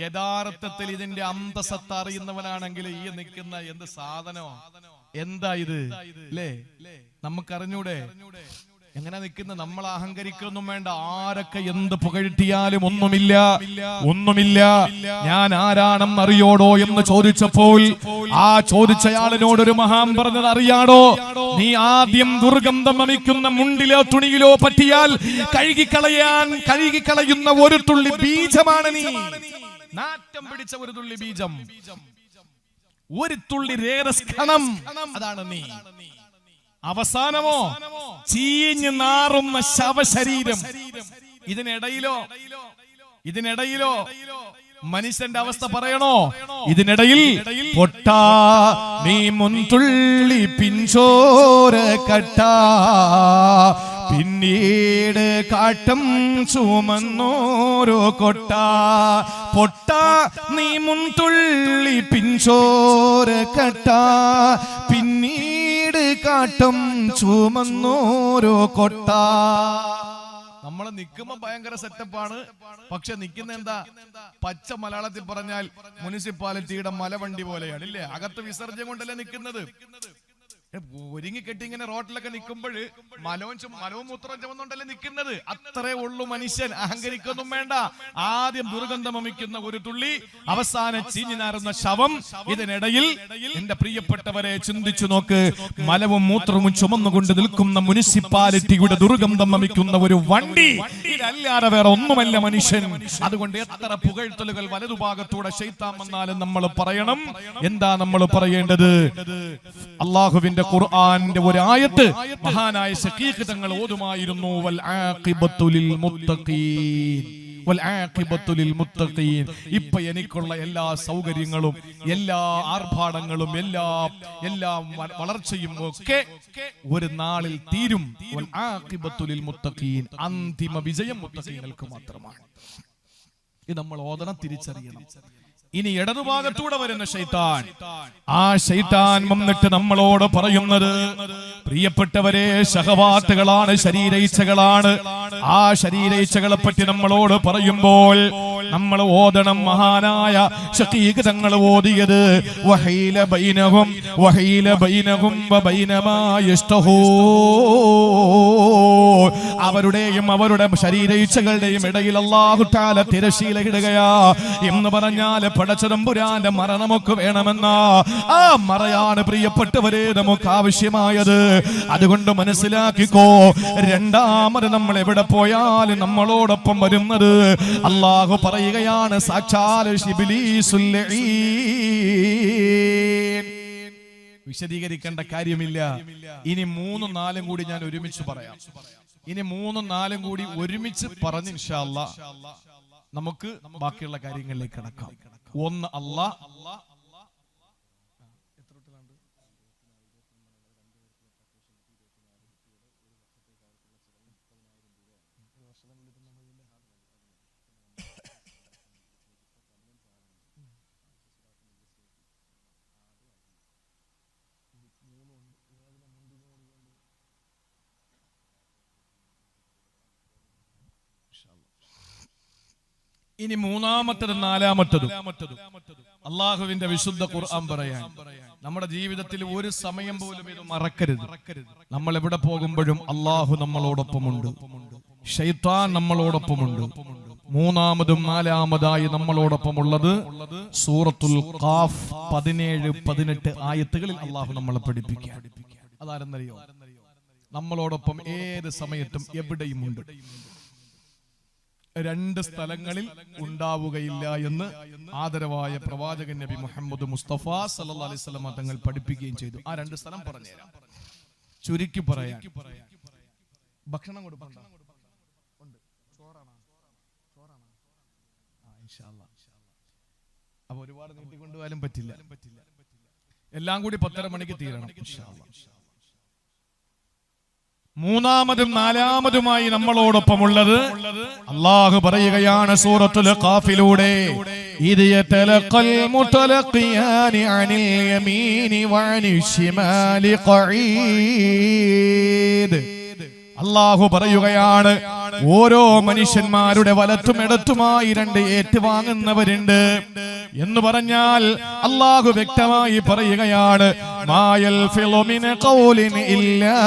യഥാർത്ഥത്തിൽ ഇതിന്റെ അന്തസത്ത അറിയുന്നവനാണെങ്കിൽ ഈ നിൽക്കുന്ന എന്ത് സാധനമോ, എന്താ ഇത് അല്ലേ, നമുക്കറിഞ്ഞൂടെ എങ്ങനെ നിൽക്കുന്ന. നമ്മൾ അഹങ്കരിക്കൊന്നും വേണ്ട. ആരൊക്കെ എന്ത് പുകഴ്ത്തിയാലും ഒന്നുമില്ല. ഞാൻ ആരാണെന്നറിയോടോ എന്ന് ചോദിച്ചപ്പോൾ ആ ചോദിച്ചയാളിനോടൊരു മഹാൻ പറഞ്ഞത് അറിയാടോ, നീ ആദ്യം ദുർഗന്ധം വമിക്കുന്ന മുണ്ടിലോ തുണിയിലോ പറ്റിയാൽ കഴുകിക്കളയുന്ന ഒരു തുള്ളി ബീജമാണ് നീ. നാറ്റം പിടിച്ച ഒരു തുള്ളി ബീജം, ഒരു തുള്ളി രേരസ്കണം, അതാണ് നീ. അവസാനമോ ചീഞ്ഞു നാറുന്ന ശവശരീരം. ഇതിനിടയിലോ മനുഷ്യന്റെ അവസ്ഥ പറയണോ? ഇതിനിടയിൽ പൊട്ടാ നീ മുൻതുള്ളി പിഞ്ചോര കട്ടാ, പിന്നീട് കാട്ടം ചുമന്നോരോ കൊട്ട. പൊട്ട നീ മുൻതുള്ളി പിഞ്ചോര കട്ടാ, പിന്നീട് കാട്ടം ചുമന്നോരോ കൊട്ട. നമ്മൾ നിൽക്കുമ്പോ ഭയങ്കര സെറ്റപ്പാണ്, പക്ഷെ നിൽക്കുന്ന എന്താ, പച്ച മലയാളത്തിൽ പറഞ്ഞാൽ മുനിസിപ്പാലിറ്റിയുടെ മലവണ്ടി പോലെയാണ് ഇല്ലേ. അകത്ത് വിസർജ്യം കൊണ്ടല്ലേ നിൽക്കുന്നത്. ഒരുങ്ങിക്കെട്ടി ഇങ്ങനെ റോട്ടിലൊക്കെ നിൽക്കുമ്പോൾ മലവും മൂത്രവും ചുമന്നുകൊണ്ടല്ലേ നിൽക്കുന്നത്. അത്രേ ഉള്ളൂ മനുഷ്യൻ. അഹങ്കരിക്കൊന്നും വേണ്ട. ആദ്യം ദുർഗന്ധം വമിക്കുന്ന ഒരു തുള്ളി, അവസാനം ചീഞ്ഞു നാറുന്ന ശവം. ഇതിനിടയിൽ എന്റെ പ്രിയപ്പെട്ടവരെ ചിന്തിച്ചു നോക്ക്, മലവും മൂത്രവും ചുമന്നുകൊണ്ട് നിൽക്കുന്ന മുനിസിപ്പാലിറ്റിയുടെ ദുർഗന്ധം വമിക്കുന്ന ഒരു വണ്ടി, ഇതല്ലാതെ വേറെ ഒന്നുമല്ല മനുഷ്യൻ. അതുകൊണ്ട് എത്ര പുകഴ്ത്തലുകൾ വലതുഭാഗത്തൂടെ ശൈത്താൻ വന്നാലും നമ്മൾ പറയണം. എന്താ നമ്മൾ പറയേണ്ടത്? അള്ളാഹുവിന്റെ ഖുർആന്റെ ഒരു ആയത്ത് മഹാനായ ശഖീഖ് തങ്ങൾ ഓതുമായിരുന്നു. വൽ ആഖിബത്തു ലിൽ മുത്തഖീൻ, വൽ ആഖിബത്തു ലിൽ മുത്തഖീൻ. ഇപ്പോ എനിക്കുള്ള എല്ലാ സൗകര്യങ്ങളും എല്ലാ ആർഭാടങ്ങളും എല്ലാ വളർച്ചയും ഒക്കെ ഒരു നാളിൽ തീരും. വൽ ആഖിബത്തു ലിൽ മുത്തഖീൻ, അന്തിമ വിജയം മുത്തഖീങ്ങൾക്ക് മാത്രമാണ്. ഇത് നമ്മൾ ഓതണം, തിരിച്ചറിയണം. ഇനി ഇടതുഭാഗത്തൂടെ വരുന്ന ശൈത്താൻ, ആ ശൈത്താൻ വന്നിട്ട് നമ്മളോട് പറയുന്നത്, പ്രിയപ്പെട്ടവരെ, ശഹവാത്തുകളാണ്, ശരീരയിച്ഛകളാണ്. ആ ശരീരയിച്ഛകളെ പറ്റി നമ്മളോട് പറയുമ്പോൾ നമ്മൾ ഓതണം. മഹാനായ ശഖീഖ് തങ്ങൾ ഓതിയത് വഹീല ബൈനഹും വബൈനമാ യസ്തഹൂ. അവരുടെയും അവരുടെ ശരീരയിച്ഛകളുടെയും ഇടയിൽ അല്ലാഹു തആല തിരശീല ഇടുകയാ എന്ന് പറഞ്ഞാൽ പടച്ചതമ്പുരാന്റെ മറ നമുക്ക് വേണമെന്ന ആ മറയാണ് പ്രിയപ്പെട്ടവരെ നമുക്ക് ആവശ്യമായത്. അതുകൊണ്ട് മനസ്സിലാക്കിക്കോ, രണ്ടാമത് നമ്മൾ എവിടെ പോയാലും നമ്മളോടൊപ്പം വരുന്നത് അല്ലാഹു പറയുകയാണ്, സാക്ഷാൽ ഇബ്ലീസുൽ ലഈൻ. വിശദീകരിക്കേണ്ട കാര്യമില്ല. ഇനി 3-4 കൂടി ഞാൻ ഒരുമിച്ച് പറയാം. ഇനി 3-4 കൂടി ഒരുമിച്ച് പറഞ്ഞ് ഇൻഷാ അല്ലാഹ് നമുക്ക് ബാക്കിയുള്ള കാര്യങ്ങളിലേക്ക് കടക്കാം. ഒന്ന്, അല്ലാഹ് ഇനി മൂന്നാമത്തതും നാലാമത്തതും അള്ളാഹുവിന്റെ വിശുദ്ധ ഖുർആൻ പറയാൻ, നമ്മുടെ ജീവിതത്തിൽ ഒരു സമയം പോലും ഇത് മറക്കരുത്. നമ്മൾ എവിടെ പോകുമ്പോഴും അള്ളാഹു നമ്മളോടൊപ്പമുണ്ട്, ശൈത്താൻ നമ്മളോടൊപ്പമുണ്ട്. മൂന്നാമതും നാലാമതായി നമ്മളോടൊപ്പമുള്ളത് സൂറത്തുൽ ഖാഫ് 17-18 ആയത്തുകളിൽ അള്ളാഹു നമ്മളെ പഠിപ്പിക്കുക. അതാരെന്നറിയോ? നമ്മളോടൊപ്പം ഏത് സമയത്തും എവിടെയുമുണ്ട്. 2 സ്ഥലങ്ങളിൽ ഉണ്ടാവുകയില്ല എന്ന് ആദരവായ പ്രവാചകൻ നബി മുഹമ്മദ് മുസ്തഫ സല്ലല്ലാഹു അലൈഹി വസല്ലം തങ്ങൾ പഠിപ്പിക്കുകയും ചെയ്തു. ആ 2 സ്ഥലം പറഞ്ഞുതരാം, ചുരുക്കി പറയാൻ. ഭക്ഷണം കൊടുക്കണ്ട, അപ്പൊ ഒരുപാട് നീട്ടിക്കൊണ്ടുപോയാലും പറ്റില്ല, എല്ലാം കൂടി 10:30 മണിക്ക് തീരണം. മൂന്നാമതും നാലാമതുമായി നമ്മളോടൊപ്പമുള്ളത് അല്ലാഹു പറയുകയാണ് സൂറത്തുൽ ഖാഫിലൂടെ, ഇദ് യതലഖൽ മുതലഖിയാനി അനിൽ യമീനി വഅനിൽ ശിമാലി ഖഈദ്. അല്ലാഹു പറയുകയാണ്, ഓരോ മനുഷ്യന്മാരുടെ വലത്തും ഇടത്തുമായി 2 ഏറ്റുവാങ്ങുന്നവരുണ്ട് എന്ന് പറഞ്ഞാൽ അല്ലാഹു വ്യക്തമായി പറയുകയാണ്, മായൽഫിളു മിൻ ഖൗലിൻ ഇല്ലാ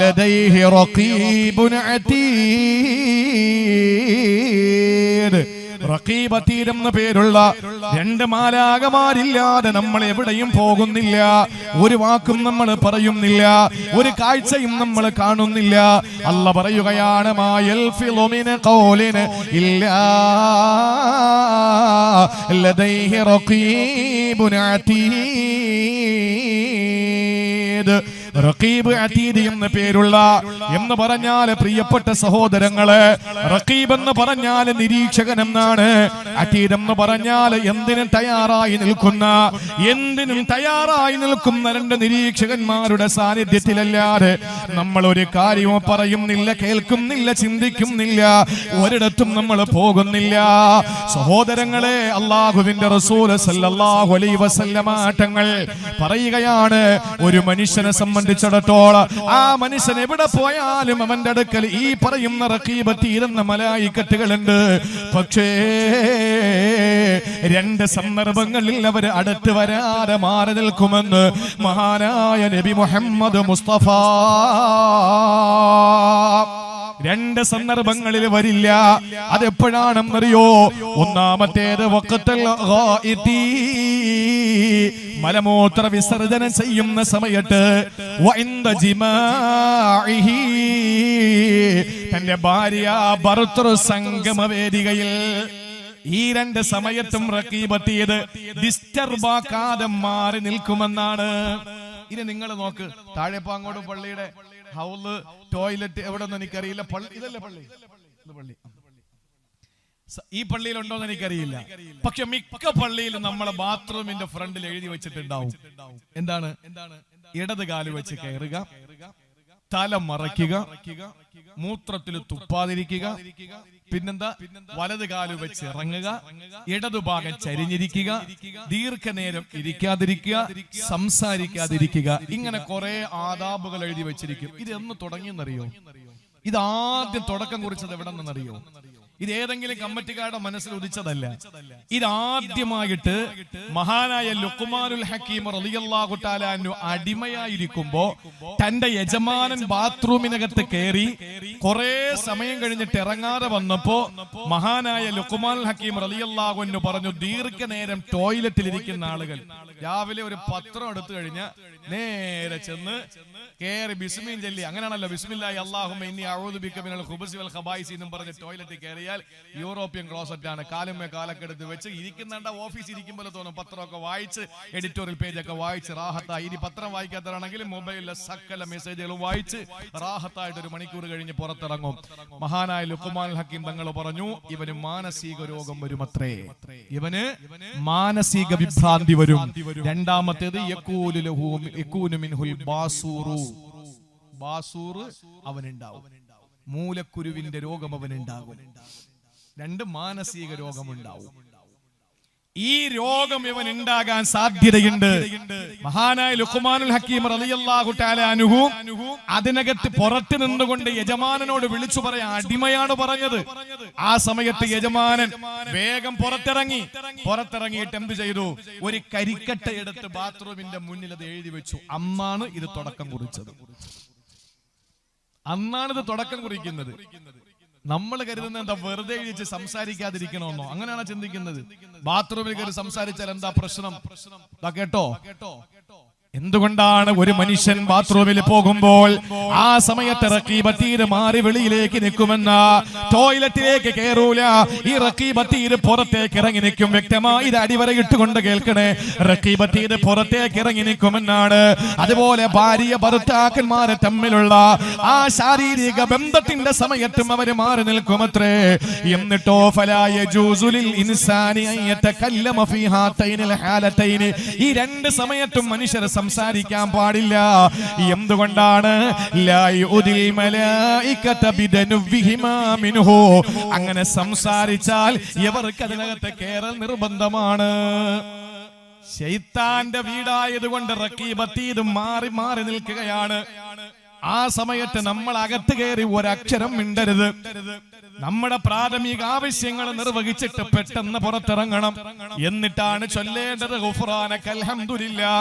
ലദൈഹി റഖീബുൻ അതീദ്. റഖീബ് അതീദ് എന്ന പേരുള്ള 2 മാലാഖമാരില്ലാതെ നമ്മൾ എവിടെയും പോകുന്നില്ല. ഒരു വാക്കും നമ്മൾ പറയുന്നില്ല, ഒരു കാഴ്ചയും നമ്മൾ കാണുന്നില്ല. അല്ലാഹു പറയുകയാണ്, മായൽഫിളു മിൻ ഖൗലിൻ ഇല്ലാ ലദൈഹി റഖീബുൻ അതീദ്. റഖീബ് അതീദ് എന്ന പേരുള്ള എന്ന് പറഞ്ഞാൽ പ്രിയപ്പെട്ട സഹോദരങ്ങളെ, റഖീബ് എന്ന് പറഞ്ഞാൽ നിരീക്ഷകൻ എന്നാണ്. അതീദ് എന്ന് പറഞ്ഞാൽ എന്തിനും തയ്യാറായി നിൽക്കുന്ന 2 നിരീക്ഷകന്മാരുടെ സാന്നിധ്യത്തിലല്ലാതെ നമ്മൾ ഒരു കാര്യവും പറയുന്നില്ല, കേൾക്കുന്നില്ല, ചിന്തിക്കുന്നില്ല, ഒരിടത്തും നമ്മൾ പോകുന്നില്ല. സഹോദരങ്ങളെ, അല്ലാഹുവിന്റെ റസൂൽ സല്ലല്ലാഹു അലൈഹി വസല്ലമ തങ്ങൾ പറയുകയാണ്, ഒരു മനുഷ്യനെ സംബന്ധിച്ചിടത്തോളം ആ മനുഷ്യൻ എവിടെ പോയാലും അവന്റെ അടുക്കൽ ഈ പറയുന്ന റഖീബ് അതീദ് എന്ന മലായികത്തുകളുണ്ട്. പക്ഷേ 2 സന്ദർഭങ്ങളിൽ അവർ അടുത്ത് വരാതെ മാറി നിൽക്കുമെന്ന് മഹാനായ നബി മുഹമ്മദ് മുസ്തഫ. 2 സന്ദർഭങ്ങളിൽ വരില്ല. അതെപ്പോഴാണെന്നറിയോ? ഒന്നാമത്തേത് വഖ്തൽ ഗായിതി, മലമൂത്ര വിസർജനം ചെയ്യുന്ന സമയത്ത്, വഇൻദ ജിമാഇഹി, തന്റെ ഭാര്യ ഭർതൃ സംഗമ വേദികയിൽ. ഈ 2 സമയത്തും റഖീബ് അതീദ് ഡിസ്റ്റർബ് ആക്കാതെ മാറി നിൽക്കുമെന്നാണ്. ഇനി നിങ്ങൾ നോക്ക്, താഴെപ്പാങ്ങോട് പള്ളിയുടെ ഹൗള്, ടോയ്ലറ്റ് എവിടെന്ന് എനിക്കറിയില്ല. ഇതല്ലേ പള്ളി? ഈ പള്ളിയിലുണ്ടോന്ന് എനിക്കറിയില്ല. പക്ഷെ മിക്ക പള്ളിയിലും നമ്മളെ ബാത്റൂമിന്റെ ഫ്രണ്ടിൽ എഴുതി വെച്ചിട്ടുണ്ടാവും, എന്താണ്? ഇടത് കാല് വെച്ച് കയറുക, തല മറയ്ക്കുക, മൂത്രത്തിൽ തുപ്പാതിരിക്കുക, പിന്നെന്താ, വലത് കാല് വെച്ച് ഇറങ്ങുക, ഇടതുഭാഗം ചരിഞ്ഞിരിക്കുക, ദീർഘനേരം ഇരിക്കാതിരിക്കുക, സംസാരിക്കാതിരിക്കുക. ഇങ്ങനെ കുറെ ആദാബുകൾ എഴുതി വെച്ചിരിക്കും. ഇത് എന്ന് തുടങ്ങിയെന്നറിയോ? ഇതാദ്യം തുടക്കം കുറിച്ചത് എവിടെ നിന്നറിയോ? ഇത് ഏതെങ്കിലും കമ്മിറ്റിക്കാരുടെ മനസ്സിൽ ഉദിച്ചതല്ല. ഇതാദ്യമായിട്ട് മഹാനായ ലുഖ്മാനുൽ ഹക്കീം റളിയല്ലാഹു തആല അൻഹു അടിമയായിരിക്കുമ്പോ തന്റെ യജമാനൻ ബാത്റൂമിനകത്ത് കയറി കുറെ സമയം കഴിഞ്ഞിട്ട് ഇറങ്ങാതെ വന്നപ്പോ മഹാനായ ലുഖ്മാനുൽ ഹക്കീം റളിയല്ലാഹു അൻഹു പറഞ്ഞു, ദീർഘനേരം ടോയ്ലറ്റിൽ ഇരിക്കുന്ന ആളുകൾ രാവിലെ ഒരു പത്രം എടുത്തു കഴിഞ്ഞാൽ നേരെ ചെന്ന് കേറി ബിസ്മിൻ ചൊല്ലി, അങ്ങനെയാണല്ലോ, ബിസ്മില്ലാഹി അല്ലാഹുമ്മ ഇന്നി അഊദു ബിക മിനൽ ഖുബുസി വൽ ഖബായിസി എന്നും പറഞ്ഞ് ടോയ്ലറ്റിൽ കയറിയാൽ യൂറോപ്യൻ ക്ലോസറ്റ് ആണ്. കാലുമേ കാലക്കെടുത്ത് വെച്ച് ഇരിക്കുന്നുണ്ട്. ഓഫീസ് ഇരിക്കുമ്പോൾ തോന്നും പത്രമൊക്കെ വായിച്ച്, എഡിറ്റോറിയൽ പേജൊക്കെ വായിച്ച് റാഹത്തായി. ഇനി പത്രം വായിക്കാത്തതാണെങ്കിൽ മൊബൈലിലെ സകല മെസ്സേജുകളും വായിച്ച് റാഹത്തായിട്ട് 1 മണിക്കൂർ കഴിഞ്ഞ് പുറത്തിറങ്ങും. മഹാനായ ലുഖ്മാനുൽ ഹക്കീം തങ്ങൾ പറഞ്ഞു, ഇവന് മാനസിക രോഗം വരുമത്രേ, ഇവന് മാനസിക വിഭ്രാന്തി വരും. രണ്ടാമത്തേത് യകൂനു മിൻഹുൽ ബാസൂറു, ബാസൂർ അവനുണ്ടാവും, മൂലക്കുരുവിന്റെ രോഗം അവനുണ്ടാകും. 2 മാനസിക രോഗമുണ്ടാവും. ഈ രോഗം ഇവൻ ഉണ്ടാകാൻ സാധ്യതയുണ്ട്. മഹാനായ ലുഖ്മാനുൽ ഹക്കീം റളിയല്ലാഹു തആല അൻഹു അതിനകത്ത് പുറത്ത് നിന്നുകൊണ്ട് യജമാനനോട് വിളിച്ചു പറയാൻ, അടിമയാണ് പറഞ്ഞത്. ആ സമയത്ത് യജമാനൻ വേഗം പുറത്തിറങ്ങിയിട്ട് എന്ത് ചെയ്തു? ഒരു കരിക്കട്ട എടുത്ത് ബാത്റൂമിന്റെ മുന്നിൽ അത് എഴുതി വെച്ചു. അന്നാണ് ഇത് തുടക്കം കുറിച്ചത്. അന്നാണിത് തുടക്കം കുറിക്കുന്നത്. നമ്മൾ കരുതുന്നത് എന്താ? വെറുതെ എഴുതിച്ച് സംസാരിക്കാതിരിക്കണമെന്നോ? അങ്ങനെയാണ് ചിന്തിക്കുന്നത്. ബാത്റൂമിൽ കയറി സംസാരിച്ചാൽ എന്താ പ്രശ്നം? കേട്ടോ, എന്തുകൊണ്ടാണ് ഒരു മനുഷ്യൻ ബാത്റൂമിൽ പോകുമ്പോൾ ആ സമയത്ത് റഖീബ് അതീദ് മാറി വെളിയിലേക്ക് നിൽക്കുമെന്ന, ടോയ്ലറ്റിലേക്ക് കയറൂല. ഈ റഖീബ് അതീദ് പുറത്തേക്ക് ഇറങ്ങി നിൽക്കും. വ്യക്തമായി ഇത് അടിവര ഇട്ടുകൊണ്ട് കേൾക്കണേ. റഖീബ് അതീദ് പുറത്തേക്ക് ഇറങ്ങി നിൽക്കുമെന്നാണ്. അതുപോലെ ഭാര്യ ഭർത്താക്കന്മാരെ തമ്മിലുള്ള ആ ശാരീരിക ബന്ധത്തിന്റെ സമയത്തും അവര് മാറി നിൽക്കുമത്രേ. എന്നിട്ടോ ഫലാ യജൂസു ലിൽ ഇൻസാനി അൻ യതകല്ലമ ഫീ ഹാതൈനിൽ ഹാലതൈനി, ഈ രണ്ട് സമയത്തും മനുഷ്യർ സംസാരിക്കാൻ പാടില്ല. എന്തുകൊണ്ടാണ്? അങ്ങനെ സംസാരിച്ചാൽ ഇവർക്ക് അതിനകത്ത് കേറൽ നിർബന്ധമാണ്. ശൈത്താന്റെ വീടായതുകൊണ്ട് റഖീബ് അതീദ് മാറി മാറി നിൽക്കുകയാണ്. ആ സമയത്ത് നമ്മൾ അകത്ത് കയറി ഒരക്ഷരം മിണ്ടരുത്. നമ്മുടെ പ്രാഥമിക ആവശ്യങ്ങൾ നിർവഹിച്ചിട്ട് പെട്ടെന്ന് പുറത്തിറങ്ങണം. എന്നിട്ടാണ് ചൊല്ലേണ്ടത് ഗുഫ്റാനകൽ ഹംദുലില്ലാ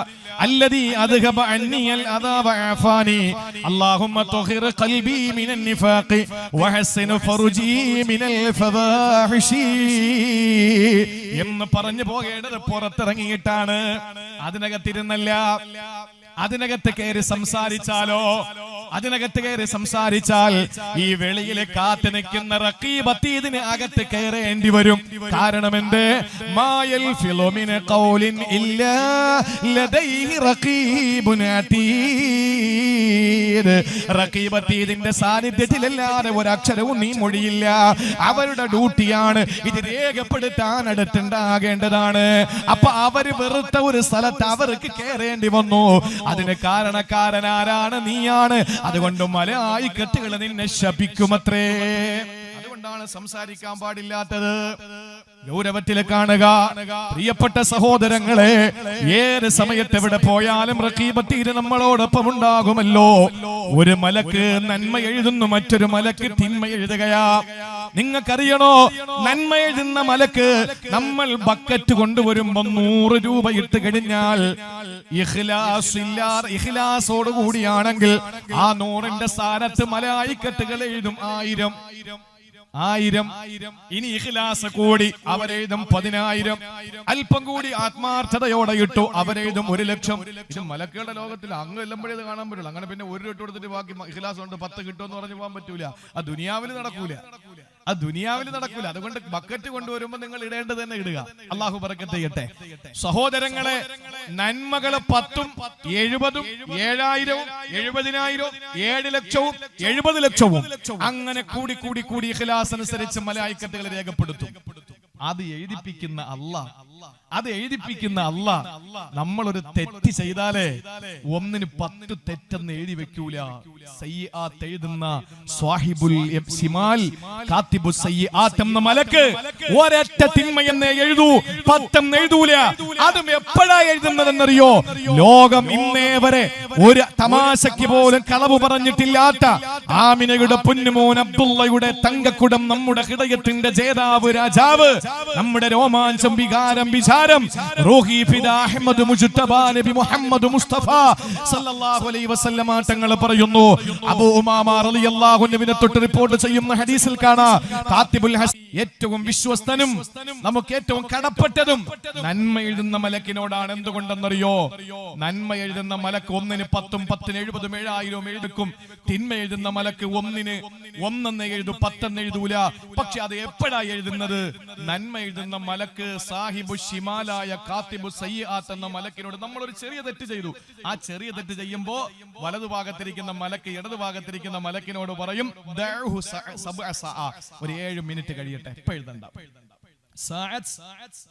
അല്ലദീ അദ്ഹബ അന്നിയൽ അദാബ അഫാനി അല്ലാഹുമ്മ തുഹിർ ഖൽബി മിനൻ നിഫാഖി വഹസ്സിൻ ഫർജി മിനൽ ഫവാഹിഷി എന്ന് പറഞ്ഞു പോകേണ്ടത് പുറത്തിറങ്ങിയിട്ടാണ്. അതിനകത്തിരുന്നല്ല. അതിനകത്ത് കയറി സംസാരിച്ചാലോ? അതിനകത്ത് കയറി സംസാരിച്ചാൽ ഈ വെളിയിലെ കാത്തു നിൽക്കുന്ന റഖീബ് അതീദിന് അകത്ത് കയറേണ്ടി വരും. കാരണം എന്ത്? മായൽ ഫിലോമിന ഖൗലിൻ ഇല്ലാ ലദൈഹി റഖീബുൻ അതീദ്. റഖീബ് അതീദിന്റെ സാന്നിധ്യത്തിലല്ലാതെ ഒരക്ഷരവും നീ മൊഴിയില്ല. അവരുടെ ഡ്യൂട്ടിയാണ് ഇത് രേഖപ്പെടുത്താൻ അടുത്തുണ്ടാകേണ്ടതാണ്. അപ്പൊ അവര് വെറുത്ത ഒരു സ്ഥലത്ത് അവർക്ക് കയറേണ്ടി വന്നു. അതിന് കാരണക്കാരൻ ആരാണ്? നീയാണ്. അതുകൊണ്ട് മലായിക്കത്തുകൾ നിന്നെ ശപിക്കുമത്രേ. അതുകൊണ്ടാണ് സംസാരിക്കാൻ പാടില്ലാത്തത്. ഗൗരവത്തിൽ കാണുക പ്രിയപ്പെട്ട സഹോദരങ്ങളെ. ഏത് സമയത്ത് എവിടെ പോയാലും റഖീബ് അതീദ് നമ്മളോടൊപ്പം ഉണ്ടാകുമല്ലോ. ഒരു മലക്ക് നന്മ എഴുതുന്നു, മറ്റൊരു മലക്ക് തിന്മ എഴുതുകയാ. നിങ്ങൾക്കറിയണോ? നന്മ എഴുതുന്ന മലക്ക് നമ്മൾ ബക്കറ്റ് കൊണ്ടുവരുമ്പോ 100 രൂപ ഇട്ട് കഴിഞ്ഞാൽ ഇഖ്ലാസോട് കൂടിയാണെങ്കിൽ ആ 100ന്റെ സ്ഥാനത്ത് മലായിക്കത്തുകൾ എഴുതും 1000. ഇനി ഇഖ്ലാസ് കൂടി അവരെഴുതും 10,000. അല്പം കൂടി ആത്മാർത്ഥതയോടെ ഇട്ടു അവരെഴുതും 1,00,000. ഇത് മലക്കുകളുടെ ലോകത്തിൽ അങ്ങ് എല്ലുമ്പോഴേ ഇത് കാണാൻ പറ്റുള്ളൂ. അങ്ങനെ പിന്നെ 1 രൂപ കൊടുത്തിട്ട് ബാക്കി ഇഖ്ലാസ് കൊണ്ട് 10 കിട്ടുമെന്ന് പറഞ്ഞു പോകാൻ പറ്റൂല. ആ ദുനിയാവിൽ നടക്കൂല. അതുകൊണ്ട് ബക്കറ്റ് കൊണ്ടുവരുമ്പോ നിങ്ങൾ ഇടേണ്ടത് തന്നെ ഇടുക. അള്ളാഹു ബറക്കത്ത് ചെയ്യട്ടെ. സഹോദരങ്ങളെ, നന്മകള് 10ഉം 70ഉം 7,000 70,000 7,00,000 70,00,000 അങ്ങനെ കൂടി ഇഖ്ലാസ് അനുസരിച്ച് മലായിക്കത്തുകൾ രേഖപ്പെടുത്തും. അത് എഴുതിപ്പിക്കുന്ന അല്ലാഹ് നമ്മളൊരു തെറ്റ് ചെയ്താലേ 1ന് 10 തെറ്റെന്ന് എഴുതി വെക്കൂല. സയ്യിആത്ത് എഴുതുന്ന സ്വാഹിബുൽ സിമാൽ കാത്തിബു സയ്യിആത്ത് എന്ന മലക്ക് ഒരൊറ്റ തിന്മയെന്നേ എഴുതൂ, 10 എഴുതൂല. അതും എപ്പോഴാ എഴുതുന്നതെന്നറിയോ? ലോകം ഇന്നേ വരെ ഒരു തമാശയ്ക്ക് പോലും കളവ് പറഞ്ഞിട്ടില്ലാത്ത ആമിനയുടെ പൊന്നുമോൻ അബ്ദുള്ളയുടെ തങ്കക്കുടം, നമ്മുടെ ഹൃദയത്തിന്റെ ജേതാവ്, രാജാവ്, നമ്മുടെ രോമാഞ്ചം, വികാരം, വിചാരം, റൂഹി ഫിദാ അഹ്മദ് മുജ്തബാ നബി മുഹമ്മദ് മുസ്തഫ സല്ലല്ലാഹു അലൈഹി വസല്ലമ തങ്ങൾ പറയുന്നു. അബൂ ഉമാമ റളിയല്ലാഹു അൻഹുവിനെ തൊട്ട് റിപ്പോർട്ട് ചെയ്യുന്ന ഹദീസിൽ കാണാം, കാത്തിബുൽ ഹസൻ, ഏറ്റവും വിശ്വസ്തനും നമുക്ക് ഏറ്റവും കടപ്പെട്ടതും നന്മ എഴുതുന്ന മലക്കിനോടാണ്. എന്തുകൊണ്ടെന്നറിയോ? നന്മ എഴുതുന്ന മലക്ക് 1ന് 10ഉം 10ന് 70ഉം 7,000 എഴുതും. തിന്മ എഴുതുന്ന മലക്ക് 1ന് 1 എഴുതും, 10 എഴുതൂല. പക്ഷെ അത് എപ്പോഴാ എഴുതുന്നത്? നന്മ എഴുതുന്ന മലക്ക് സാഹിബു ഷിമാലായ കാത്തിബു സയ്യിആത്ത് എന്ന മലക്കിനോട് നമ്മൾ ഒരു ചെറിയ തെറ്റ് ചെയ്തു. ആ ചെറിയ തെറ്റ് ചെയ്യുമ്പോ വലതുഭാഗത്തിരിക്കുന്ന മലക്ക് ഇടതുഭാഗത്തിരിക്കുന്ന മലക്കിനോട് പറയും, ഒരു 7 മിനിറ്റ് കഴിയട്ടെ, ഇപ്പൊ എഴുതണ്ട.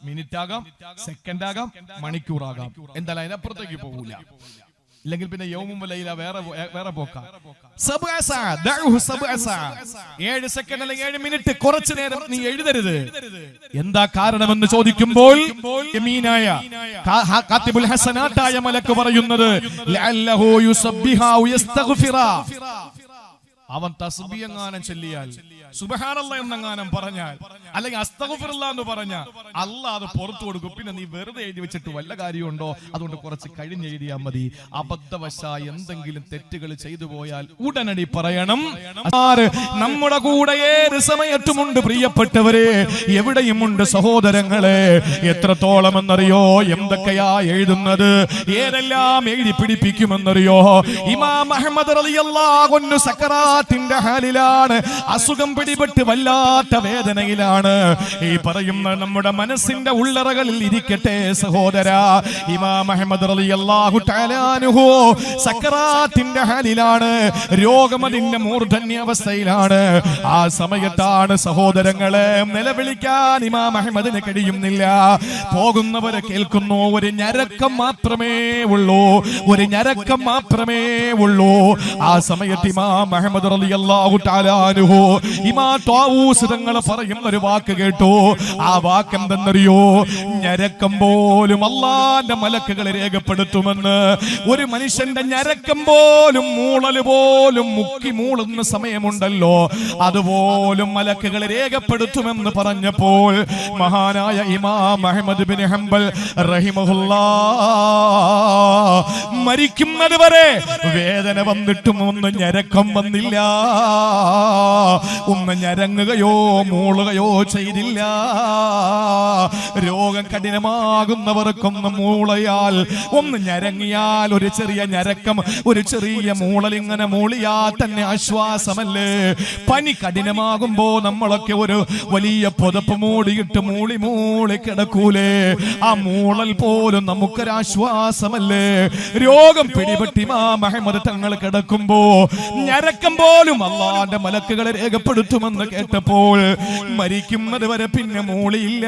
മിനിറ്റ് ആകാം, സെക്കൻഡ് ആകാം, മണിക്കൂറാകാം, എന്തായാലും അതിനപ്പുറത്തേക്ക് പോകൂല. ഇല്ലെങ്കിൽ പിന്നെ യൗമും വലൈല വേറെ പോക്കാം. 7 സെക്കൻഡ് അല്ലെങ്കിൽ 7 മിനിറ്റ് കുറച്ചു നേരം നീ എഴുതരുത്. എന്താ കാരണമെന്ന് ചോദിക്കുമ്പോൾ യമീനായ കാത്തിബുൽ ഹസനാത്തായ മലക്ക് പറയുന്നത് ലഅല്ലഹു യുസബ്ബിഹു യസ്തഗ്ഫിറ. അവൻ തസ്ബീഹ് എങ്ങാനും ചൊല്ലിയാൽ, സുബ്ഹാനല്ലാഹ് എന്നെങ്ങാനും പറഞ്ഞാൽ, അല്ലെങ്കിൽ അസ്തഗ്ഫിറുല്ലാഹ് എന്ന് പറഞ്ഞാൽ അല്ലാഹ് അത് പുറത്തു കൊടുക്കും. പിന്നെ നീ വെറുതെ എഴുതി വെച്ചിട്ട് വല്ല കാര്യമുണ്ടോ? അതുകൊണ്ട് കുറച്ച് കഴിഞ്ഞെഴുതിയാൽ മതി. അബദ്ധവശായി എന്തെങ്കിലും തെറ്റുകൾ ചെയ്തു പോയാൽ ഉടനടി പറയണം. നമ്മുടെ കൂടെ ഏത് സമയത്തുമുണ്ട് പ്രിയപ്പെട്ടവരെ, എവിടെയുമുണ്ട് സഹോദരങ്ങളെ. എത്രത്തോളം എന്നറിയോ? എന്തൊക്കെയാ എഴുതുന്നത്, ഏതെല്ലാം എഴുതി പിടിപ്പിക്കുമെന്നറിയോ? ഇമാം അഹ്മദ് റളിയല്ലാഹു അൻഹു സക്കറാത്തിന്റെ ഹാലിലാണ്, അസുഖം പിടിപെട്ട് വല്ലാത്ത വേദനയിലാണ്. ഈ പറയുന്ന നമ്മുടെ മനസ്സിന്റെ ഉള്ളറകളിൽ ഇരിക്കട്ടെ സഹോദരാ. ഇമാം അഹ്മദ് റളിയല്ലാഹു തആല അൻഹു സക്കറാത്തിന്റെ ഹാലിലാണ്, രോഗം അതിന്റെ മൂർധന്യാവസ്ഥയിലാണ്. ആ സമയത്താണ് സഹോദരങ്ങളെ നിലവിളിക്കാൻ ഇമാം അഹ്മദിന് കഴിയുന്നില്ല. പോകുന്നവരെ കേൾക്കുന്നു, ഒരു ഞരക്കം മാത്രമേ ഉള്ളൂ, ഒരു ഞരക്കം മാത്രമേ ഉള്ളൂ. ആ സമയത്ത് ഇമാം അഹ്മദ് റളിയല്ലാഹു തആല അൻഹു ഇമാം ത്വാവൂസ് തങ്ങൾ പറയുന്ന ഒരു വാക്ക് കേട്ടു. ആ വാക്ക് എന്തെന്നറിയോ? ഞരക്കം പോലും അല്ലാഹുവിന്റെ മലക്കുകൾ രേഖപ്പെടുത്തുമെന്ന്. ഒരു മനുഷ്യന്റെ ഞരക്കം പോലും, മൂളൽ പോലും മുക്കി മൂളുന്ന സമയമുണ്ടല്ലോ, അതുപോലും മലക്കുകൾ രേഖപ്പെടുത്തുമെന്ന് പറഞ്ഞപ്പോൾ മഹാനായ ഇമാം അഹ്മദ് ബിൻ ഹംബൽ റഹിമഹുല്ലാഹ് മരിക്കുന്നത് വരെ വേദന വന്നിട്ടും ഒന്ന് ഞരക്കം വന്നില്ല, ഒന്ന് ഞരങ്ങുകയോ മൂളുകയോ ചെയ്തില്ല. രോഗം കഠിനമാകുന്നവർക്കൊന്ന് മൂളയാൽ, ഒന്ന് ഞരങ്ങിയാൽ, ഒരു ചെറിയ ഞരക്കം, ഒരു ചെറിയ മൂളൽ ഇങ്ങനെ മൂളിയാൽ തന്നെ ആശ്വാസമല്ലേ? പനി കഠിനമാകുമ്പോ നമ്മളൊക്കെ ഒരു വലിയ പുതപ്പ് മൂടിയിട്ട് മൂളി മൂളി കിടക്കൂലേ? ആ മൂളൽ പോലും നമുക്കൊരാശ്വാസമല്ലേ? രോഗം പിടിപെട്ടി ഇമാം അഹ്മദ് തങ്ങൾ കിടക്കുമ്പോ ഞരക്കം പോലും അല്ലാഹുവിന്റെ മലക്കുകളെ രേഖപ്പെടുത്തുമെന്ന് കേട്ടപ്പോൾ മരിക്കുന്നത് വരെ പിന്നെ മൂളിയില്ല.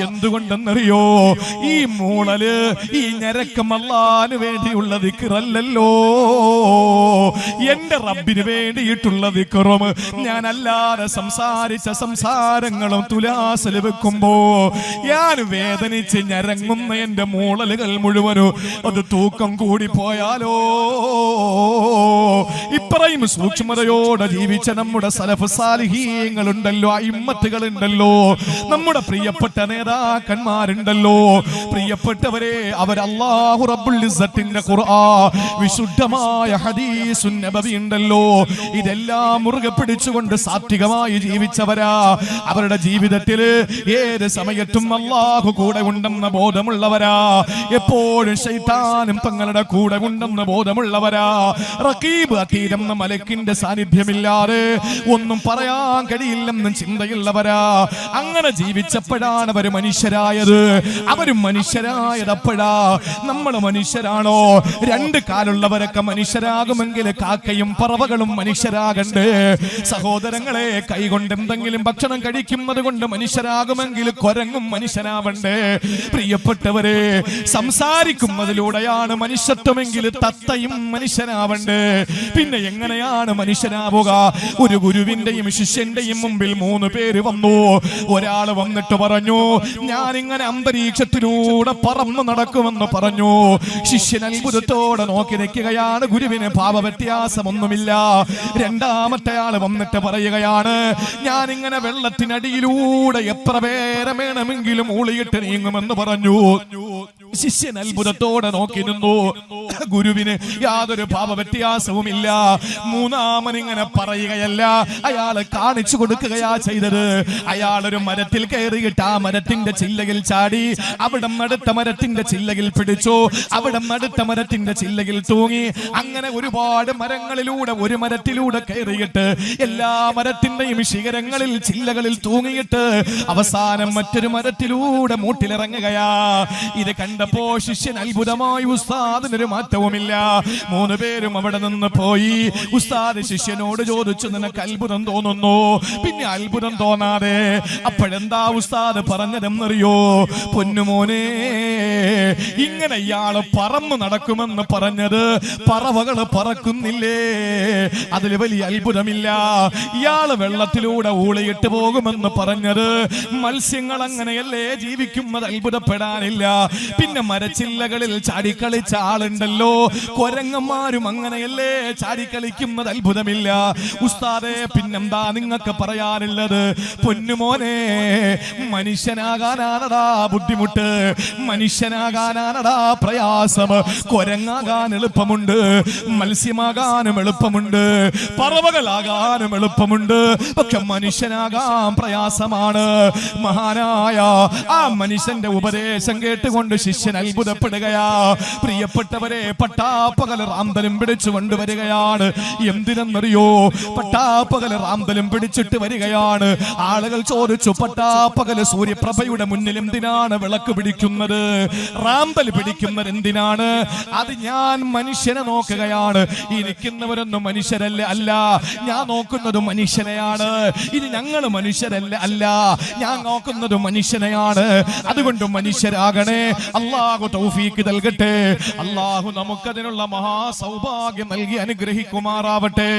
എന്തുകൊണ്ടെന്നറിയോ? ഈ മൂളല്, ഈ ഞരക്കം അല്ലാഹുവിന് വേണ്ടിയുള്ള ദിക്റല്ലല്ലോ, എന്റെ റബ്ബിന് വേണ്ടിയിട്ടുള്ള ദിക്റും ഞാൻ അല്ലാതെ സംസാരിച്ച സംസാരങ്ങളും തുലാസിൽ വെക്കുമ്പോ ഞാൻ വേദനിച്ച് ഞരങ്ങുന്ന എന്റെ മൂളലുകൾ മുഴുവനും അത് തൂക്കം കൂടി പോയാലോ? ഇത്രയും സൂക്ഷ്മതയോടെ ജീവിച്ച നമ്മുടെ സലഫ് സാലിഹീങ്ങളുണ്ടല്ലോ, അയിമ്മത്തുകളുണ്ടല്ലോ, നമ്മുടെ പ്രിയപ്പെട്ട നേതാക്കന്മാരുണ്ടല്ലോ. പ്രിയപ്പെട്ടവരെ, അവർ അല്ലാഹു റബ്ബുൽ ഇസ്സത്തിന്റെ ഖുർആൻ, വിശുദ്ധമായ ഹദീസുൻ നബവി ഉണ്ടല്ലോ, ഇതെല്ലാം മുറുകെ പിടിച്ചുകൊണ്ട് സാത്വികമായി ജീവിച്ചവരാ. അവരുടെ ജീവിതത്തിൽ ഏത് സമയത്തും അല്ലാഹു കൂടെ ഉണ്ടെന്ന ബോധമുള്ളവരാ. എപ്പോഴും ശൈത്താനും തങ്ങളുടെ കൂടെ ഉണ്ടെന്ന് ബോധമുള്ളവരാ. റഖീബ് അതീദ് എന്ന മലക്കിന്റെ സാന്നിധ്യമില്ലാതെ ഒന്നും പറയാൻ കഴിയില്ലെന്ന് ചിന്തയുള്ളവരാ. അങ്ങനെ ജീവിച്ചപ്പോഴാണ് അവർ മനുഷ്യരായത്. അവരും മനുഷ്യരായത് അപ്പോഴാ. നമ്മൾ മനുഷ്യരാണോ? രണ്ട് കാലുള്ളവരൊക്കെ മനുഷ്യരാകുമെങ്കിൽ കാക്കയും പറവകളും മനുഷ്യരാകണ്ടേ സഹോദരങ്ങളെ? കൈകൊണ്ട് എന്തെങ്കിലും ഭക്ഷണം കഴിക്കുന്നത് കൊണ്ട് മനുഷ്യരാകുമെങ്കിൽ കുരങ്ങും മനുഷ്യനാവണ്ടേ? പ്രിയപ്പെട്ടവരെ, സംസാരിക്കുന്നതിലൂടെയാണ് മനുഷ്യത്വമെങ്കിൽ തത്തയും മനുഷ്യനാവണ്ടേ? പിന്നെ എങ്ങനെയാണ് മനുഷ്യനാവുക? ഒരു ഗുരുവിന്റെയും ശിഷ്യന്റെയും മുമ്പിൽ 3 പേര് വന്നു. ഒരാൾ വന്നിട്ട് പറഞ്ഞു, ഞാനിങ്ങനെ അന്തരീക്ഷത്തിലൂടെ പറന്നു നടക്കുമെന്ന് പറഞ്ഞു. ശിഷ്യൻ അത്ഭുതത്തോടെ നോക്കി നിൽക്കുകയാണ്. ഗുരുവിന് ഭാവവ്യത്യാസമൊന്നുമില്ല. രണ്ടാമത്തെ ആൾ വന്നിട്ട് പറയുകയാണ്, ഞാനിങ്ങനെ വെള്ളത്തിനടിയിലൂടെ എത്ര പേരെ വേണമെങ്കിലും ഊളിയിട്ട് നീങ്ങുമെന്ന് പറഞ്ഞു. ശിഷ്യൻ അത്ഭുതത്തോടെ നോക്കി നിന്നു. ഗുരുവിന് യാതൊരു ഭാവവ്യത്യാസവുമില്ല. മൂന്നാമൻ ഇങ്ങനെ പറയുകയല്ല, അയാളെ കാണിച്ചു കൊടുക്കുകയാ ചെയ്തത്. അയാളൊരു മരത്തിൽ കയറിയിട്ട് ആ മരത്തിന്റെ ചില്ലയിൽ ചാടി, അവിടെ നടുത്ത മരത്തിന്റെ ചില്ലയിൽ പിടിച്ചു, അവിടെ നടുത്ത മരത്തിന്റെ ചില്ലയിൽ തൂങ്ങി. അങ്ങനെ ഒരുപാട് മരങ്ങളിലൂടെ, ഒരു മരത്തിലൂടെ കയറിയിട്ട് എല്ലാ മരത്തിന്റെയും ശിഖരങ്ങളിൽ ചില്ലകളിൽ തൂങ്ങിയിട്ട് അവസാനം മറ്റൊരു മരത്തിലൂടെ മൂട്ടിലിറങ്ങുകയാ. ഇത് കണ്ട കണ്ടപ്പോ ശിഷ്യൻ അത്ഭുതമായി, ഉസ്താദിനൊരു മാറ്റവുമില്ല. 3 പേരും അവിടെ നിന്ന് പോയി. ഉസ്താദ് ശിഷ്യനോട് ചോദിച്ചു, നിനക്ക് അത്ഭുതം തോന്നുന്നു? പിന്നെ അത്ഭുതം തോന്നാതെ അപ്പോഴെന്താ ഉസ്താദ് പറഞ്ഞതെന്നറിയോ? പൊന്നുമോനെ, ഇങ്ങനെ ഇയാള് പറന്നു നടക്കുമെന്ന് പറഞ്ഞത് പറവകള് പറക്കുന്നില്ലേ, അതിൽ വലിയ അത്ഭുതമില്ല. ഇയാള് വെള്ളത്തിലൂടെ ഊളിയിട്ട് പോകുമെന്ന് പറഞ്ഞത് മത്സ്യങ്ങൾ അങ്ങനെയല്ലേ ജീവിക്കുന്നത്, അത്ഭുതപ്പെടാനില്ല. പിന്നെ മരച്ചില്ലകളിൽ ചാടിക്കളിച്ച ആളുണ്ടല്ലോ, കൊരങ്ങന്മാരും അങ്ങനെയല്ലേ ചാടിക്കളിക്കുന്നത്, അത്ഭുതമില്ല. ഉസ്താദേ, പിന്നെന്താ നിങ്ങൾക്ക് പറയാനുള്ളത്? പൊന്നുമോനെ, മനുഷ്യനാകാനാണടാ ബുദ്ധിമുട്ട്, മനുഷ്യനാകാനാണടാ പ്രയാസം. കൊരങ്ങാകാൻ എളുപ്പമുണ്ട്, മത്സ്യമാകാനും എളുപ്പമുണ്ട്, പറവകളാകാനും എളുപ്പമുണ്ട്, പക്ഷെ മനുഷ്യനാകാൻ പ്രയാസമാണ്. മഹാനായ ആ മനുഷ്യന്റെ ഉപദേശം കേട്ടുകൊണ്ട് ശിഷ്യൻ അത്ഭുതപ്പെടുകയാ. പ്രിയപ്പെട്ടവരെ, പട്ടാപ്പകൽ റാന്തലും പിടിച്ചു കൊണ്ടുവരികയാണ്. എന്തിനെന്നറിയോ? പട്ടാപ്പകൽ റാന്തലും പിടിച്ചിട്ട് വരികയാണ്. ആളുകൾ ചോദിച്ചു, പട്ടാപ്പകൽ സൂര്യപ്രഭയുടെ മുന്നിൽ എന്തിനാണ് വിളക്ക് പിടിക്കുന്നത്, റാന്തൽ പിടിക്കുന്നത് എന്തിനാണ്? അത് ഞാൻ മനുഷ്യനെ നോക്കുകയാണ്. ഇരിക്കുന്നവരൊന്നും മനുഷ്യരല്ല, അല്ല, ഞാൻ നോക്കുന്നത് മനുഷ്യനെയാണ്. ഇനി ഞങ്ങൾ മനുഷ്യരല്ല, അല്ല, ഞാൻ നോക്കുന്നത് മനുഷ്യനെയാണ്. അതുകൊണ്ട് മനുഷ്യരാകണേ. അല്ലാഹു തൗഫീഖ് നൽകട്ടെ. അല്ലാഹു നമുക്കതിനുള്ള മഹാസൗഭാഗ്യം നൽകി അനുഗ്രഹിക്കുമാറാവട്ടെ.